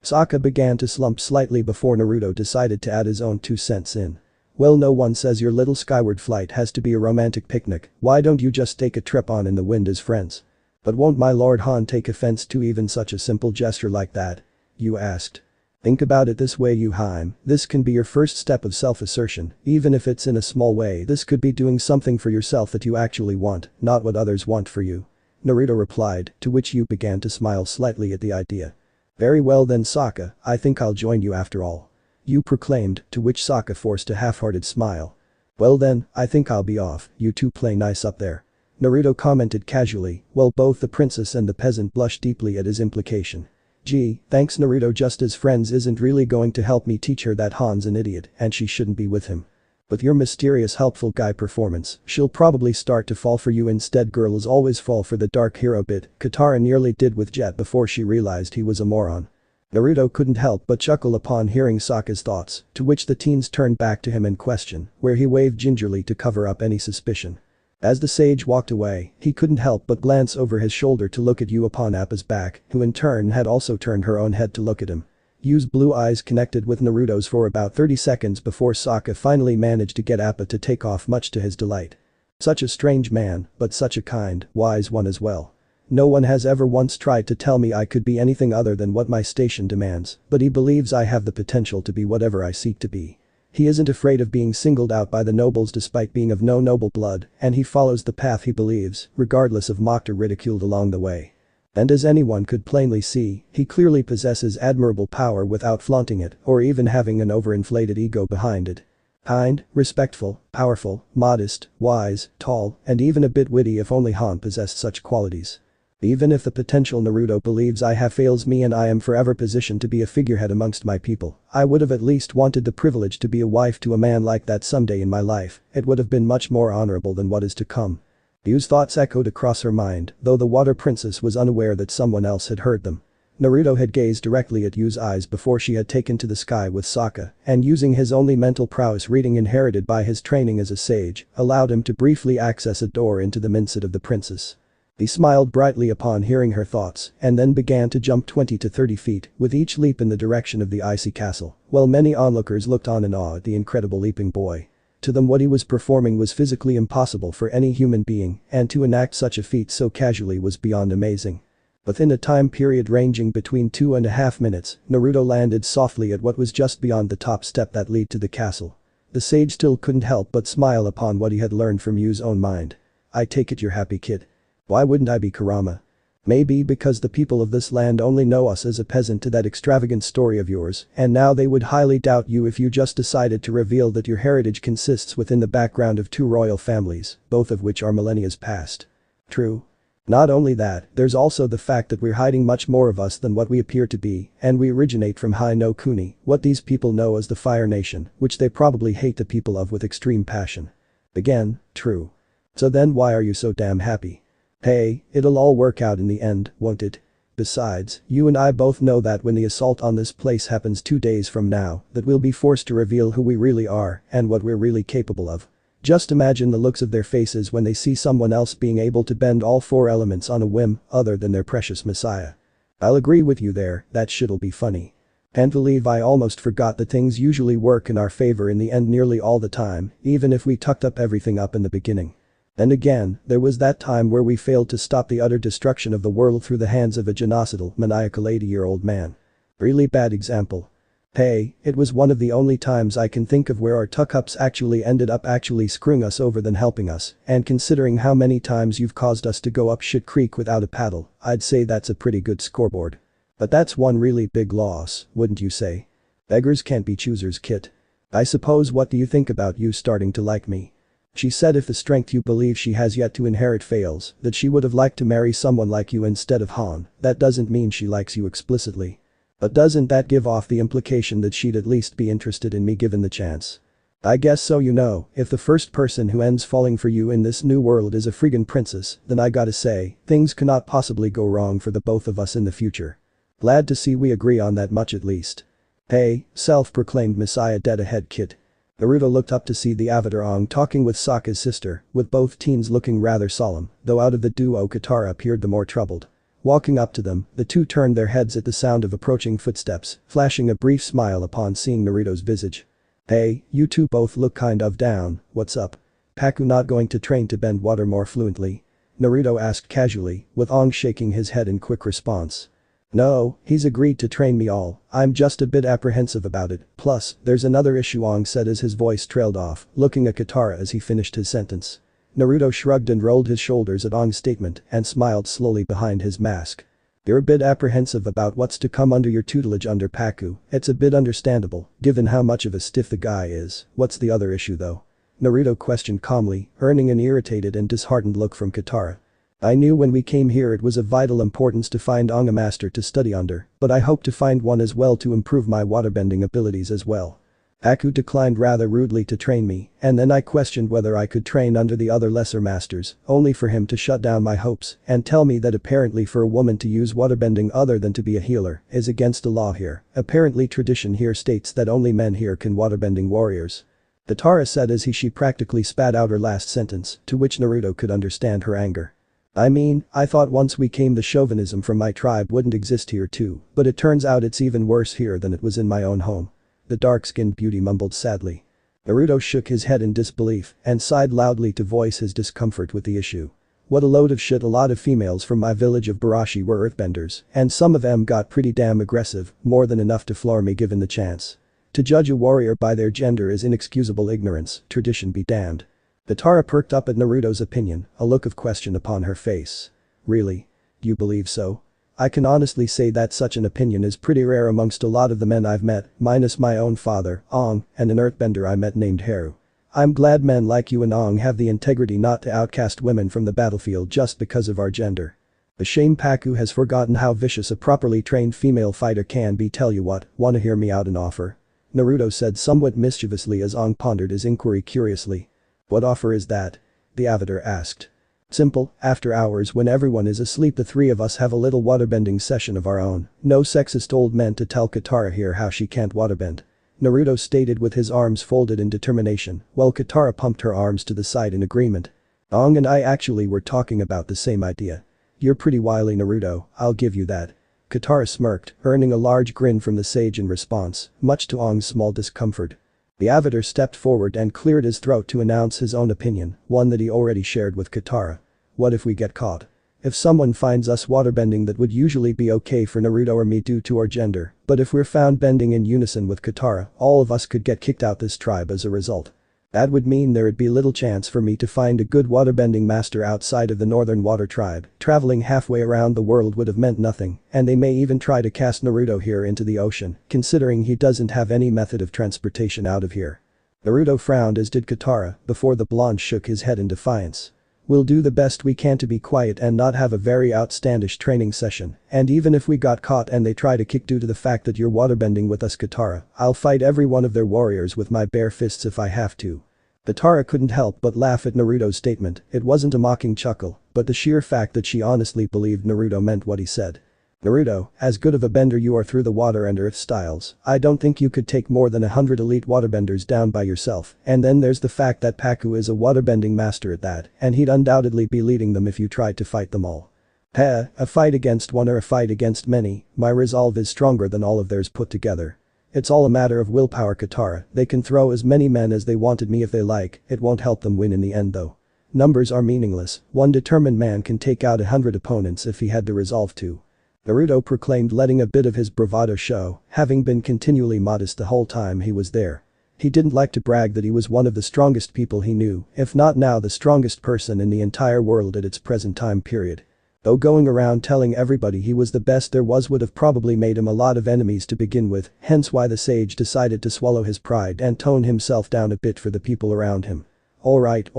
Sokka began to slump slightly before Naruto decided to add his own 2 cents in. Well, no one says your little skyward flight has to be a romantic picnic, why don't you just take a trip on in the wind as friends? But won't my Lord Han take offense to even such a simple gesture like that? Yu asked. Think about it this way, NaruHarem, this can be your first step of self-assertion, even if it's in a small way. This could be doing something for yourself that you actually want, not what others want for you. Naruto replied, to which Yu began to smile slightly at the idea. Very well then, Sokka, I think I'll join you after all. Yu proclaimed, to which Sokka forced a half-hearted smile. Well then, I think I'll be off, you two play nice up there. Naruto commented casually, while both the princess and the peasant blushed deeply at his implication. Gee, thanks Naruto, just as friends isn't really going to help me teach her that Han's an idiot and she shouldn't be with him. With your mysterious helpful guy performance, she'll probably start to fall for you instead. Girls always fall for the dark hero bit, Katara nearly did with Jet before she realized he was a moron. Naruto couldn't help but chuckle upon hearing Sokka's thoughts, to which the teens turned back to him in question, where he waved gingerly to cover up any suspicion. As the sage walked away, he couldn't help but glance over his shoulder to look at Yu upon Appa's back, who in turn had also turned her own head to look at him. Yu's blue eyes connected with Naruto's for about 30 seconds before Sokka finally managed to get Appa to take off, much to his delight. Such a strange man, but such a kind, wise one as well. No one has ever once tried to tell me I could be anything other than what my station demands, but he believes I have the potential to be whatever I seek to be. He isn't afraid of being singled out by the nobles despite being of no noble blood, and he follows the path he believes, regardless of mocked or ridiculed along the way. And as anyone could plainly see, he clearly possesses admirable power without flaunting it or even having an overinflated ego behind it. Kind, respectful, powerful, modest, wise, tall, and even a bit witty. If only Han possessed such qualities. Even if the potential Naruto believes I have fails me and I am forever positioned to be a figurehead amongst my people, I would have at least wanted the privilege to be a wife to a man like that someday in my life. It would have been much more honorable than what is to come. Yu's thoughts echoed across her mind, though the water princess was unaware that someone else had heard them. Naruto had gazed directly at Yu's eyes before she had taken to the sky with Sokka, and using his only mental prowess reading inherited by his training as a sage, allowed him to briefly access a door into the mindset of the princess. He smiled brightly upon hearing her thoughts, and then began to jump 20 to 30 feet, with each leap in the direction of the icy castle, while many onlookers looked on in awe at the incredible leaping boy. To them what he was performing was physically impossible for any human being, and to enact such a feat so casually was beyond amazing. Within a time period ranging between 2.5 minutes, Naruto landed softly at what was just beyond the top step that lead to the castle. The sage still couldn't help but smile upon what he had learned from Yu's own mind. I take it you're happy, kid. Why wouldn't I be, Kurama? Maybe because the people of this land only know us as a peasant to that extravagant story of yours, and now they would highly doubt you if you just decided to reveal that your heritage consists within the background of two royal families, both of which are millennia's past. True. Not only that, there's also the fact that we're hiding much more of us than what we appear to be, and we originate from Hai no Kuni, what these people know as the Fire Nation, which they probably hate the people of with extreme passion. Again, true. So then why are you so damn happy? Hey, it'll all work out in the end, won't it? Besides, you and I both know that when the assault on this place happens 2 days from now, that we'll be forced to reveal who we really are and what we're really capable of. Just imagine the looks of their faces when they see someone else being able to bend all 4 elements on a whim, other than their precious messiah. I'll agree with you there, that shit'll be funny. Can't believe I almost forgot that things usually work in our favor in the end nearly all the time, even if we tucked everything up in the beginning. And again, there was that time where we failed to stop the utter destruction of the world through the hands of a genocidal, maniacal 80-year-old man. Really bad example. Hey, it was one of the only times I can think of where our tuck-ups actually ended up screwing us over than helping us, and considering how many times you've caused us to go up shit creek without a paddle, I'd say that's a pretty good scoreboard. But that's one really big loss, wouldn't you say? Beggars can't be choosers, kid. I suppose what do you think about you starting to like me? She said if the strength you believe she has yet to inherit fails, that she would have liked to marry someone like you instead of Han. That doesn't mean she likes you explicitly. But doesn't that give off the implication that she'd at least be interested in me given the chance? I guess so, you know, if the first person who ends falling for you in this new world is a friggin' princess, then I gotta say, things cannot possibly go wrong for the both of us in the future. Glad to see we agree on that much at least. Hey, self-proclaimed messiah dead ahead, kid. Naruto looked up to see the Avatar Aang talking with Sokka's sister, with both teens looking rather solemn, though out of the duo Katara appeared the more troubled. Walking up to them, the two turned their heads at the sound of approaching footsteps, flashing a brief smile upon seeing Naruto's visage. Hey, you two both look kind of down, what's up? Paku not going to train to bend water more fluently? Naruto asked casually, with Aang shaking his head in quick response. No, he's agreed to train me all, I'm just a bit apprehensive about it, plus, there's another issue, Aang said as his voice trailed off, looking at Katara as he finished his sentence. Naruto shrugged and rolled his shoulders at Aang's statement and smiled slowly behind his mask. You're a bit apprehensive about what's to come under your tutelage under Paku, it's a bit understandable, given how much of a stiff the guy is. What's the other issue though? Naruto questioned calmly, earning an irritated and disheartened look from Katara. I knew when we came here it was of vital importance to find Aang a master to study under, but I hope to find one as well to improve my waterbending abilities as well. Paku declined rather rudely to train me, and then I questioned whether I could train under the other lesser masters, only for him to shut down my hopes and tell me that apparently for a woman to use waterbending other than to be a healer is against the law here. Apparently tradition here states that only men here can waterbending warriors. Katara said as she practically spat out her last sentence, to which Naruto could understand her anger. I mean, I thought once we came the chauvinism from my tribe wouldn't exist here too, but it turns out it's even worse here than it was in my own home. The dark-skinned beauty mumbled sadly. Naruto shook his head in disbelief and sighed loudly to voice his discomfort with the issue. What a load of shit, a lot of females from my village of Barashi were earthbenders, and some of them got pretty damn aggressive, more than enough to floor me given the chance. To judge a warrior by their gender is inexcusable ignorance, tradition be damned. Katara perked up at Naruto's opinion, a look of question upon her face. Really? You believe so? I can honestly say that such an opinion is pretty rare amongst a lot of the men I've met, minus my own father, Aang, and an earthbender I met named Haru. I'm glad men like you and Aang have the integrity not to outcast women from the battlefield just because of our gender. A shame Paku has forgotten how vicious a properly trained female fighter can be. Tell you what, wanna hear me out an offer? Naruto said somewhat mischievously as Aang pondered his inquiry curiously. What offer is that? The Avatar asked. Simple, after hours when everyone is asleep the three of us have a little waterbending session of our own. No sexist old men to tell Katara here how she can't waterbend. Naruto stated with his arms folded in determination, while Katara pumped her arms to the side in agreement. Aang and I actually were talking about the same idea. You're pretty wily Naruto, I'll give you that. Katara smirked, earning a large grin from the sage in response, much to Aang's small discomfort. The Avatar stepped forward and cleared his throat to announce his own opinion, one that he already shared with Katara. What if we get caught? If someone finds us waterbending, that would usually be okay for Naruto or me due to our gender, but if we're found bending in unison with Katara, all of us could get kicked out this tribe as a result. That would mean there would be little chance for me to find a good waterbending master outside of the Northern Water Tribe. Traveling halfway around the world would have meant nothing, and they may even try to cast Naruto here into the ocean, considering he doesn't have any method of transportation out of here. Naruto frowned, as did Katara, before the blonde shook his head in defiance. We'll do the best we can to be quiet and not have a very outlandish training session, and even if we got caught and they try to kick due to the fact that you're waterbending with us Katara, I'll fight every one of their warriors with my bare fists if I have to. Katara couldn't help but laugh at Naruto's statement. It wasn't a mocking chuckle, but the sheer fact that she honestly believed Naruto meant what he said. Naruto, as good of a bender you are through the water and earth styles, I don't think you could take more than 100 elite waterbenders down by yourself, and then there's the fact that Paku is a waterbending master at that, and he'd undoubtedly be leading them if you tried to fight them all. A fight against one or a fight against many, my resolve is stronger than all of theirs put together. It's all a matter of willpower Katara, they can throw as many men as they want at me if they like, it won't help them win in the end though. Numbers are meaningless, one determined man can take out 100 opponents if he had the resolve to. Naruto proclaimed, letting a bit of his bravado show, having been continually modest the whole time he was there. He didn't like to brag that he was one of the strongest people he knew, if not now the strongest person in the entire world at its present time period. Though going around telling everybody he was the best there was would have probably made him a lot of enemies to begin with, hence why the sage decided to swallow his pride and tone himself down a bit for the people around him. Alright,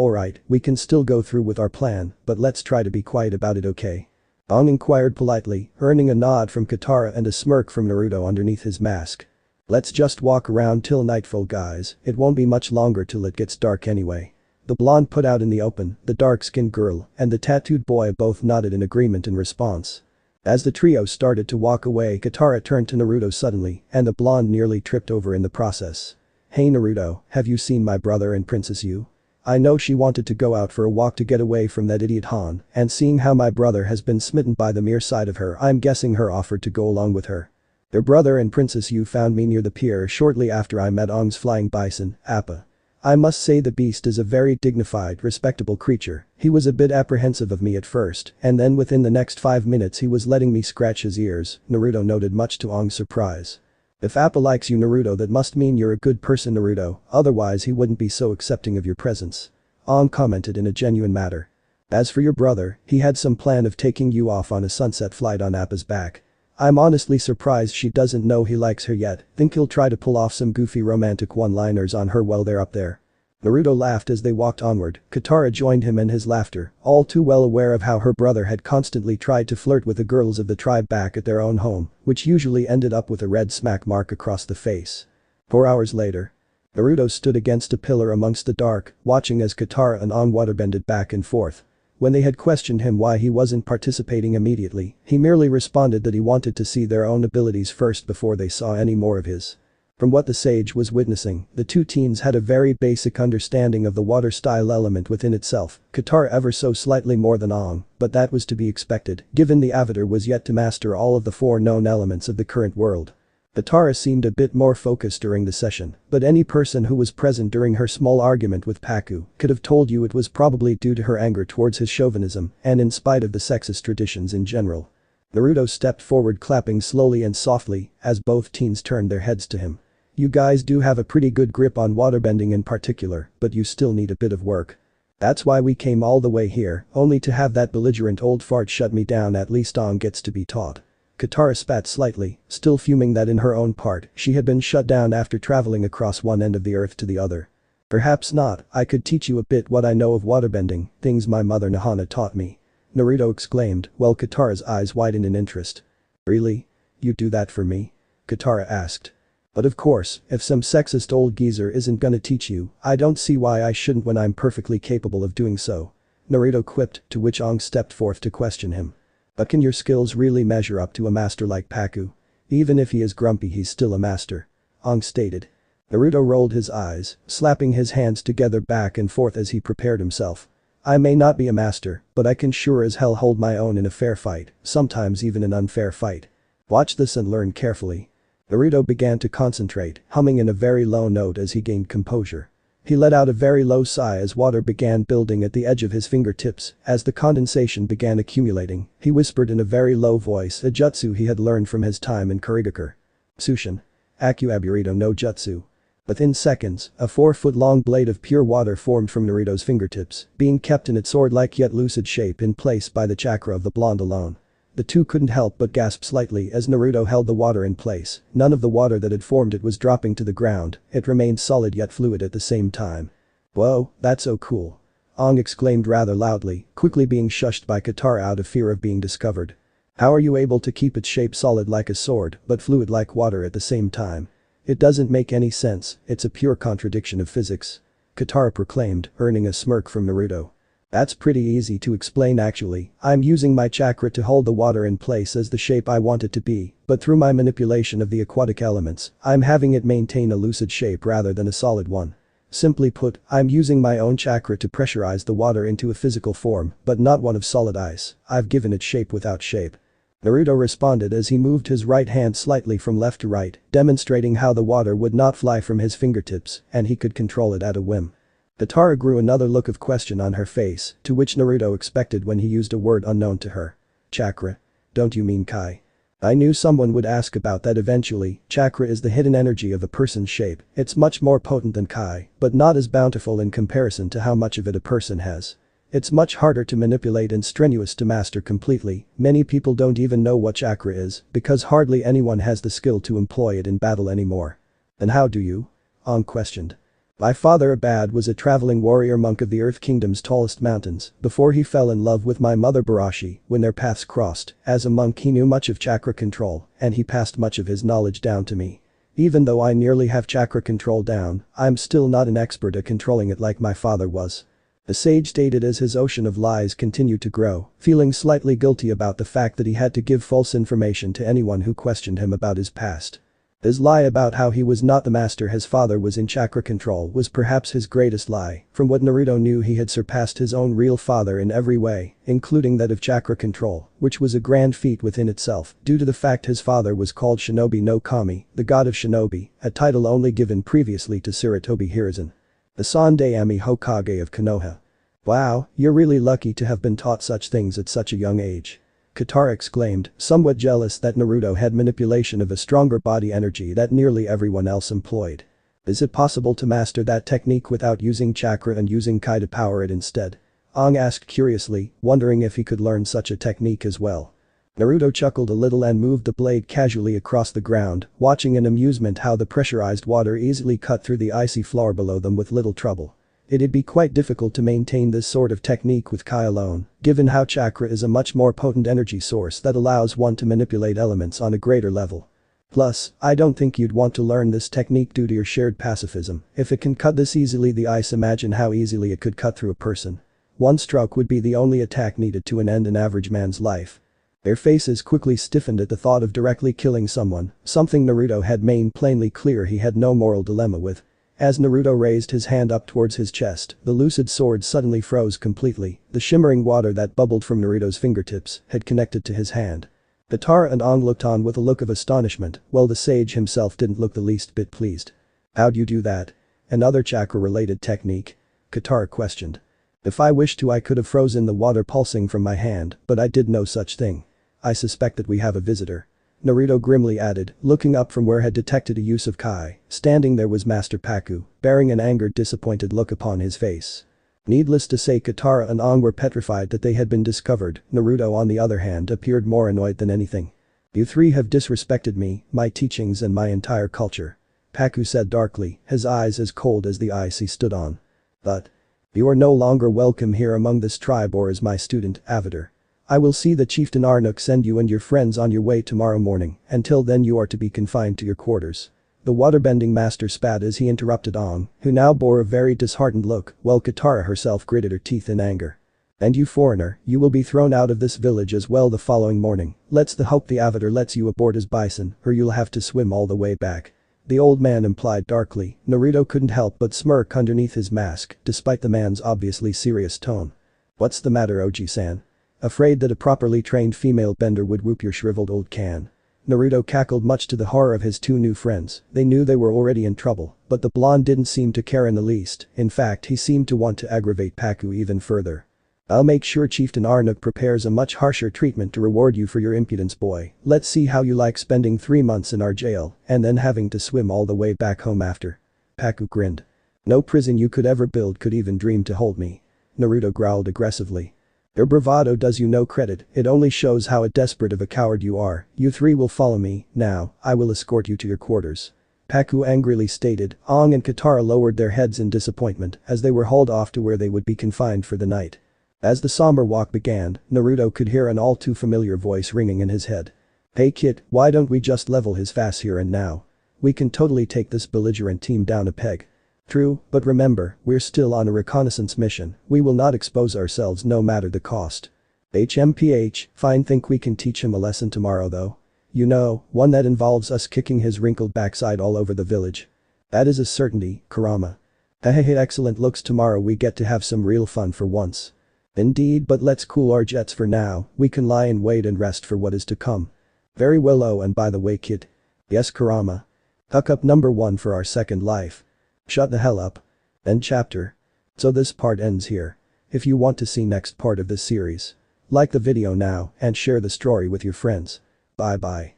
we can still go through with our plan, but let's try to be quiet about it, okay? Aang inquired politely, earning a nod from Katara and a smirk from Naruto underneath his mask. Let's just walk around till nightfall guys, it won't be much longer till it gets dark anyway. The blonde put out in the open, the dark-skinned girl, and the tattooed boy both nodded in agreement in response. As the trio started to walk away, Katara turned to Naruto suddenly, and the blonde nearly tripped over in the process. Hey Naruto, have you seen my brother and Princess Yu? I know she wanted to go out for a walk to get away from that idiot Han, and seeing how my brother has been smitten by the mere sight of her, I'm guessing her offered to go along with her. Their brother and Princess Yu found me near the pier shortly after I met Aang's flying bison, Appa. I must say the beast is a very dignified, respectable creature. He was a bit apprehensive of me at first, and then within the next 5 minutes he was letting me scratch his ears, Naruto noted, much to Aang's surprise. If Appa likes you Naruto, that must mean you're a good person Naruto, otherwise he wouldn't be so accepting of your presence. Aang commented in a genuine manner. As for your brother, he had some plan of taking you off on a sunset flight on Appa's back. I'm honestly surprised she doesn't know he likes her yet, think he'll try to pull off some goofy romantic one-liners on her while they're up there. Naruto laughed as they walked onward, Katara joined him in his laughter, all too well aware of how her brother had constantly tried to flirt with the girls of the tribe back at their own home, which usually ended up with a red smack mark across the face. 4 hours later. Naruto stood against a pillar amongst the dark, watching as Katara and Aang waterbended back and forth. When they had questioned him why he wasn't participating immediately, he merely responded that he wanted to see their own abilities first before they saw any more of his. From what the sage was witnessing, the two teens had a very basic understanding of the water style element within itself, Katara ever so slightly more than Aang, but that was to be expected, given the Avatar was yet to master all of the 4 known elements of the current world. Katara seemed a bit more focused during the session, but any person who was present during her small argument with Paku could have told you it was probably due to her anger towards his chauvinism and in spite of the sexist traditions in general. Naruto stepped forward, clapping slowly and softly as both teens turned their heads to him. You guys do have a pretty good grip on waterbending in particular, but you still need a bit of work. That's why we came all the way here, only to have that belligerent old fart shut me down. At least Aang gets to be taught. Katara spat slightly, still fuming that in her own part, she had been shut down after traveling across one end of the earth to the other. Perhaps not, I could teach you a bit what I know of waterbending, things my mother Nahana taught me. Naruto exclaimed, while Katara's eyes widened in interest. Really? You do that for me? Katara asked. But of course, if some sexist old geezer isn't gonna teach you, I don't see why I shouldn't when I'm perfectly capable of doing so. Naruto quipped, to which Aang stepped forth to question him. But can your skills really measure up to a master like Paku? Even if he is grumpy, he's still a master. Aang stated. Naruto rolled his eyes, slapping his hands together back and forth as he prepared himself. I may not be a master, but I can sure as hell hold my own in a fair fight, sometimes even an unfair fight. Watch this and learn carefully. Naruto began to concentrate, humming in a very low note as he gained composure. He let out a very low sigh as water began building at the edge of his fingertips. As the condensation began accumulating, he whispered in a very low voice a jutsu he had learned from his time in Kurigakure. Sushin. Akuaburito no jutsu. Within seconds, a 4-foot-long blade of pure water formed from Naruto's fingertips, being kept in its sword-like yet lucid shape in place by the chakra of the blonde alone. The two couldn't help but gasp slightly as Naruto held the water in place. None of the water that had formed it was dropping to the ground, it remained solid yet fluid at the same time. Whoa, that's so cool. Aang exclaimed rather loudly, quickly being shushed by Katara out of fear of being discovered. How are you able to keep its shape solid like a sword, but fluid like water at the same time? It doesn't make any sense, it's a pure contradiction of physics. Katara proclaimed, earning a smirk from Naruto. That's pretty easy to explain actually, I'm using my chakra to hold the water in place as the shape I want it to be, but through my manipulation of the aquatic elements, I'm having it maintain a lucid shape rather than a solid one. Simply put, I'm using my own chakra to pressurize the water into a physical form, but not one of solid ice, I've given it shape without shape. Naruto responded as he moved his right hand slightly from left to right, demonstrating how the water would not fly from his fingertips, and he could control it at a whim. Katara grew another look of question on her face, to which Naruto expected when he used a word unknown to her. Chakra? Don't you mean Kai? I knew someone would ask about that eventually. Chakra is the hidden energy of a person's shape, it's much more potent than Kai, but not as bountiful in comparison to how much of it a person has. It's much harder to manipulate and strenuous to master completely. Many people don't even know what chakra is, because hardly anyone has the skill to employ it in battle anymore. Then how do you? Aang questioned. My father Abad was a traveling warrior monk of the Earth Kingdom's tallest mountains, before he fell in love with my mother Barashi. When their paths crossed, as a monk he knew much of chakra control, and he passed much of his knowledge down to me. Even though I nearly have chakra control down, I'm still not an expert at controlling it like my father was. The sage stated as his ocean of lies continued to grow, feeling slightly guilty about the fact that he had to give false information to anyone who questioned him about his past. His lie about how he was not the master his father was in chakra control was perhaps his greatest lie. From what Naruto knew, he had surpassed his own real father in every way, including that of chakra control, which was a grand feat within itself due to the fact his father was called Shinobi no Kami, the god of shinobi, a title only given previously to Sarutobi Hiruzen, the Sandaime Hokage of Konoha. Wow, you're really lucky to have been taught such things at such a young age. Katara exclaimed, somewhat jealous that Naruto had manipulation of a stronger body energy that nearly everyone else employed. Is it possible to master that technique without using chakra and using Kai to power it instead? Aang asked curiously, wondering if he could learn such a technique as well. Naruto chuckled a little and moved the blade casually across the ground, watching in amusement how the pressurized water easily cut through the icy floor below them with little trouble. It'd be quite difficult to maintain this sort of technique with Kai alone, given how chakra is a much more potent energy source that allows one to manipulate elements on a greater level. Plus, I don't think you'd want to learn this technique due to your shared pacifism. If it can cut this easily the ice, imagine how easily it could cut through a person. One stroke would be the only attack needed to end an average man's life. Their faces quickly stiffened at the thought of directly killing someone, something Naruto had made plainly clear he had no moral dilemma with. As Naruto raised his hand up towards his chest, the lucid sword suddenly froze completely. The shimmering water that bubbled from Naruto's fingertips had connected to his hand. Katara and Aang looked on with a look of astonishment, while the sage himself didn't look the least bit pleased. How'd you do that? Another chakra-related technique? Katara questioned. If I wished to, I could have frozen the water pulsing from my hand, but I did no such thing. I suspect that we have a visitor. Naruto grimly added, looking up from where had detected a use of Kai. Standing there was Master Paku, bearing an angered, disappointed look upon his face. Needless to say, Katara and Aang were petrified that they had been discovered. Naruto, on the other hand, appeared more annoyed than anything. You three have disrespected me, my teachings and my entire culture. Paku said darkly, his eyes as cold as the ice he stood on. But you are no longer welcome here among this tribe or as my student, Avatar. I will see that Chieftain Arnuk send you and your friends on your way tomorrow morning. Until then you are to be confined to your quarters. The waterbending master spat as he interrupted Aang, who now bore a very disheartened look, while Katara herself gritted her teeth in anger. And you foreigner, you will be thrown out of this village as well the following morning. Let's hope the avatar lets you aboard his bison, or you'll have to swim all the way back. The old man implied darkly. Naruto couldn't help but smirk underneath his mask, despite the man's obviously serious tone. What's the matter, Oji-san? Afraid that a properly trained female bender would whoop your shriveled old can? Naruto cackled, much to the horror of his two new friends. They knew they were already in trouble, but the blonde didn't seem to care in the least. In fact, he seemed to want to aggravate Paku even further. I'll make sure Chieftain Arnuk prepares a much harsher treatment to reward you for your impudence, boy. Let's see how you like spending 3 months in our jail and then having to swim all the way back home after. Paku grinned. No prison you could ever build could even dream to hold me. Naruto growled aggressively. Your bravado does you no credit, it only shows how desperate of a coward you are. You three will follow me, now, I will escort you to your quarters. Paku angrily stated. Ong and Katara lowered their heads in disappointment as they were hauled off to where they would be confined for the night. As the somber walk began, Naruto could hear an all too familiar voice ringing in his head. Hey kid, why don't we just level his face here and now? We can totally take this belligerent team down a peg. True, but remember, we're still on a reconnaissance mission, we will not expose ourselves no matter the cost. HMPH, fine, think we can teach him a lesson tomorrow though? You know, one that involves us kicking his wrinkled backside all over the village. That is a certainty, Kurama. Hehehe, excellent, looks tomorrow we get to have some real fun for once. Indeed, but let's cool our jets for now, we can lie in wait and rest for what is to come. Very well. Oh, and by the way kid. Yes Kurama. Hook up number 1 for our second life. Shut the hell up. End chapter. So this part ends here. If you want to see next part of this series, like the video now and share the story with your friends. Bye bye.